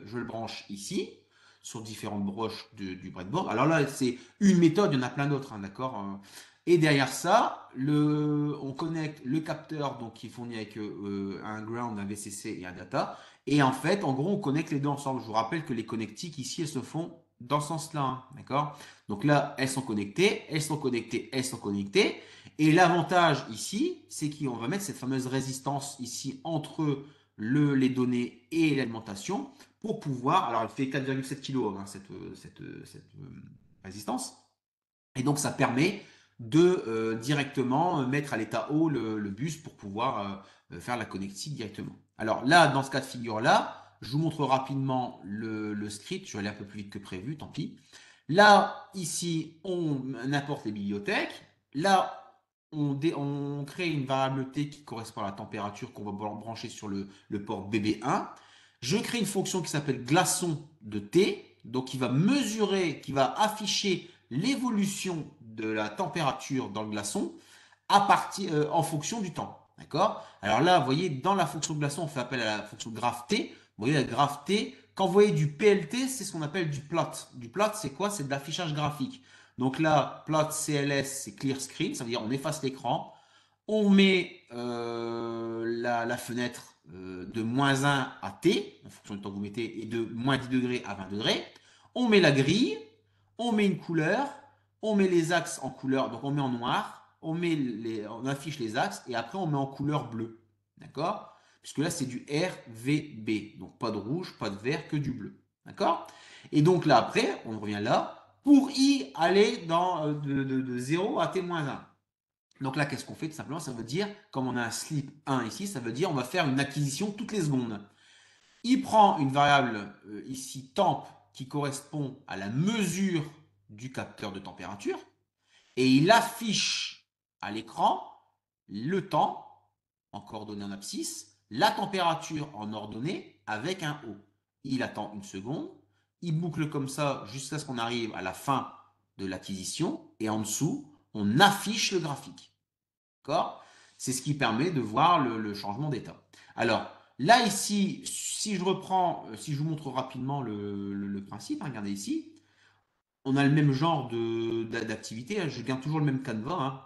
je le branche ici sur différentes broches du breadboard. Alors là, c'est une méthode, il y en a plein d'autres, hein, d'accord. Et derrière ça, on connecte le capteur donc qui est fourni avec un ground, un VCC et un data. Et en fait, en gros, on connecte les deux ensemble. Je vous rappelle que les connectiques ici, elles se font dans ce sens-là, hein, d'accord. Donc là, elles sont connectées, elles sont connectées, elles sont connectées. Et l'avantage ici, c'est qu'on va mettre cette fameuse résistance ici entre les données et l'alimentation pour pouvoir, alors elle fait 4,7 kg hein, cette résistance. Et donc ça permet de directement mettre à l'état haut le bus pour pouvoir faire la connectique directement. Alors là, dans ce cas de figure-là, je vous montre rapidement le script. Je vais aller un peu plus vite que prévu, tant pis. Là, ici, on importe les bibliothèques. Là, on crée une variable T qui correspond à la température qu'on va brancher sur le port BB1. Je crée une fonction qui s'appelle glaçon de T, donc qui va mesurer, qui va afficher l'évolution de la température dans le glaçon en fonction du temps. D'accord. Alors là, vous voyez, dans la fonction de glaçon, on fait appel à la fonction graph T. Vous voyez, la graph T, quand vous voyez du PLT, c'est ce qu'on appelle du plot. Du plot, c'est quoi? C'est de l'affichage graphique. Donc là, plot CLS, c'est clear screen, ça veut dire on efface l'écran. On met la fenêtre de -1 à T, en fonction du temps que vous mettez, et de -10 degrés à 20 degrés. On met la grille, on met une couleur, on met les axes en couleur, donc on met en noir, on affiche les axes, et après on met en couleur bleue. D'accord? Puisque là c'est du RVB, donc pas de rouge, pas de vert, que du bleu. D'accord? Et donc là après, on revient là, pour y aller de 0 à T-1. Donc là, qu'est-ce qu'on fait? Tout simplement, ça veut dire, comme on a un slip 1 ici, ça veut dire on va faire une acquisition toutes les secondes. Il prend une variable ici temp qui correspond à la mesure du capteur de température et il affiche à l'écran le temps en coordonnées en abscisse, la température en ordonnée avec un O. Il attend une seconde, il boucle comme ça jusqu'à ce qu'on arrive à la fin de l'acquisition et en dessous, on affiche le graphique. D'accord? C'est ce qui permet de voir le changement d'état. Alors, là, ici, si je reprends, si je vous montre rapidement le principe, hein, regardez ici, on a le même genre d'activité, hein, je garde toujours le même canevas, hein.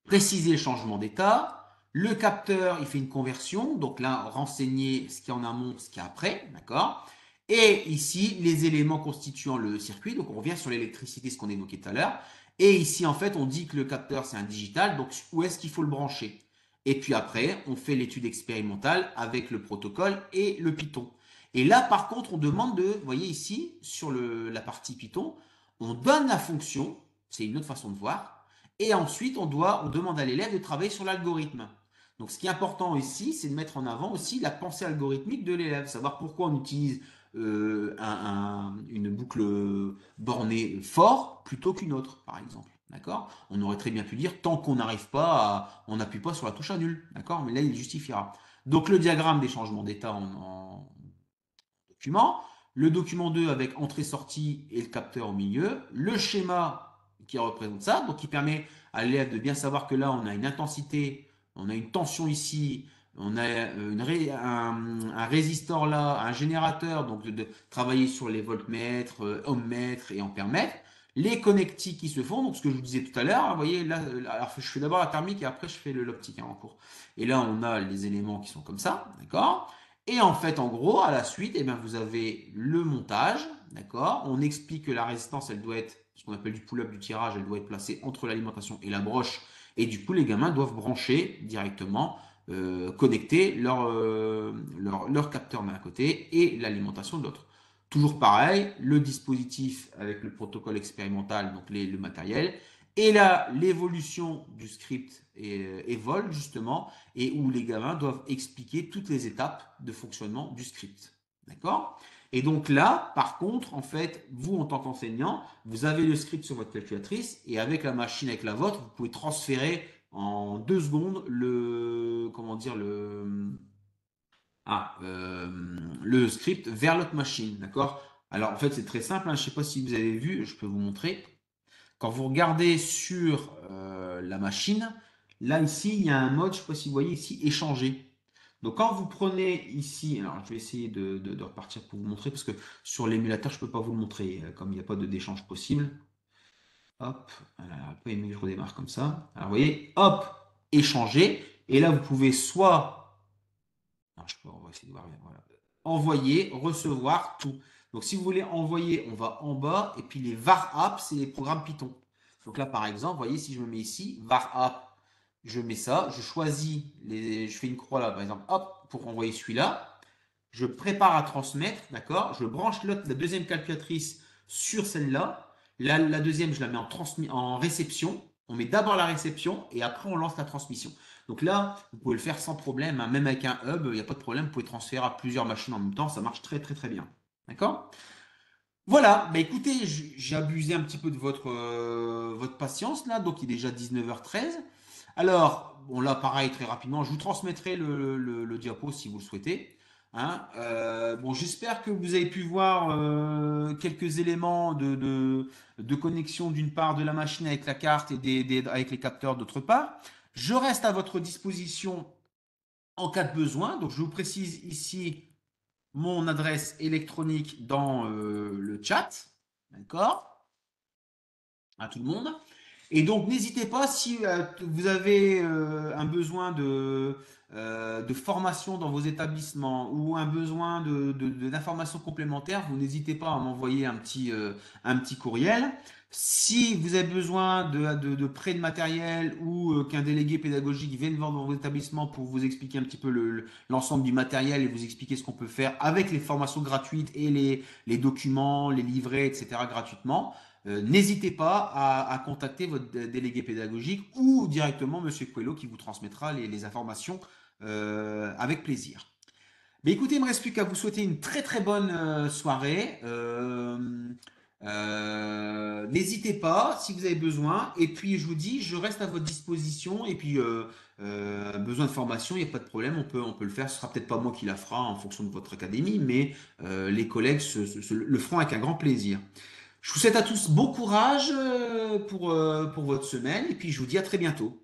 Préciser le changement d'état. Le capteur, il fait une conversion, donc là, renseigner ce qu'il y a en amont, ce qu'il y a après, d'accord? Et ici, les éléments constituant le circuit, donc on revient sur l'électricité, ce qu'on évoquait tout à l'heure. Et ici, en fait, on dit que le capteur, c'est un digital, donc où est-ce qu'il faut le brancher? Et puis après, on fait l'étude expérimentale avec le protocole et le Python. Et là, par contre, on demande de, vous voyez ici, sur la partie Python, on donne la fonction, c'est une autre façon de voir, et ensuite, on demande à l'élève de travailler sur l'algorithme. Donc, ce qui est important ici, c'est de mettre en avant aussi la pensée algorithmique de l'élève, savoir pourquoi on utilise une boucle bornée fort plutôt qu'une autre, par exemple. D'accord? On aurait très bien pu dire tant qu'on n'arrive pas, on n'appuie pas sur la touche à nul. D'accord? Mais là, il justifiera. Donc, le diagramme des changements d'état en document, le document 2 avec entrée-sortie et le capteur au milieu, le schéma qui représente ça, donc qui permet à l'élève de bien savoir que là, on a une intensité, on a une tension ici, on a un résistor là, un générateur, donc de travailler sur les voltmètres, ohmmètres et ampèremètres, les connectiques qui se font, donc ce que je vous disais tout à l'heure, vous voyez, là, alors je fais d'abord la thermique et après je fais l'optique hein, en cours. Et là, on a les éléments qui sont comme ça, d'accord? Et en fait, en gros, à la suite, eh bien, vous avez le montage, d'accord? On explique que la résistance, elle doit être, ce qu'on appelle du pull-up, du tirage, elle doit être placée entre l'alimentation et la broche. Et du coup, les gamins doivent brancher directement, connecter leur capteur d'un côté et l'alimentation de l'autre. Toujours pareil, le dispositif avec le protocole expérimental, donc le matériel, et là, l'évolution du script évolue justement et où les gamins doivent expliquer toutes les étapes de fonctionnement du script. D'accord? Et donc là, par contre, en fait, vous, en tant qu'enseignant, vous avez le script sur votre calculatrice et avec la machine, avec la vôtre, vous pouvez transférer en 2 secondes comment dire, le script vers l'autre machine. D'accord? Alors, en fait, c'est très simple, hein, je ne sais pas si vous avez vu, je peux vous montrer. Quand vous regardez sur la machine, là, ici, il y a un mode, je ne sais pas si vous voyez ici, échanger. Donc, quand vous prenez ici, alors je vais essayer de repartir pour vous montrer, parce que sur l'émulateur, je ne peux pas vous le montrer, comme il n'y a pas d'échange possible. Hop, alors, je redémarre comme ça. Alors, vous voyez, hop, échanger. Et là, vous pouvez soit non, on va essayer de voir. Voilà. Envoyer, recevoir, tout. Donc, si vous voulez envoyer, on va en bas. Et puis, les var app, c'est les programmes Python. Donc là, par exemple, vous voyez, si je me mets ici, var app, je mets ça, je choisis, je fais une croix là, par exemple, hop, pour envoyer celui-là. Je prépare à transmettre, d'accord? Je branche la deuxième calculatrice sur celle-là. La deuxième, je la mets en réception. On met d'abord la réception et après on lance la transmission. Donc là, vous pouvez le faire sans problème, hein. Même avec un hub, il n'y a pas de problème. Vous pouvez transférer à plusieurs machines en même temps. Ça marche très très très bien. D'accord? Voilà, bah écoutez, j'ai abusé un petit peu de votre patience là, donc il est déjà 19h13. Alors, bon là pareil, très rapidement, je vous transmettrai le diapo si vous le souhaitez. Hein. Bon, j'espère que vous avez pu voir quelques éléments de connexion d'une part de la machine avec la carte et avec les capteurs d'autre part. Je reste à votre disposition en cas de besoin, donc je vous précise ici mon adresse électronique dans le chat, d'accord, à tout le monde. Et donc, n'hésitez pas si vous avez un besoin de formation dans vos établissements ou un besoin d'informations complémentaires, vous n'hésitez pas à m'envoyer un petit courriel. Si vous avez besoin de prêt de matériel ou qu'un délégué pédagogique vienne voir dans vos établissements pour vous expliquer un petit peu l'ensemble du matériel et vous expliquer ce qu'on peut faire avec les formations gratuites et les documents, les livrets, etc. gratuitement, n'hésitez pas à contacter votre délégué pédagogique ou directement Monsieur Coelho qui vous transmettra les informations avec plaisir. Mais écoutez, il ne me reste plus qu'à vous souhaiter une très très bonne soirée. N'hésitez pas si vous avez besoin. Et puis je vous dis, je reste à votre disposition. Et puis besoin de formation, il n'y a pas de problème, on peut le faire. Ce sera peut-être pas moi qui la fera en fonction de votre académie, mais les collègues le feront avec un grand plaisir. Je vous souhaite à tous bon courage pour votre semaine et puis je vous dis à très bientôt.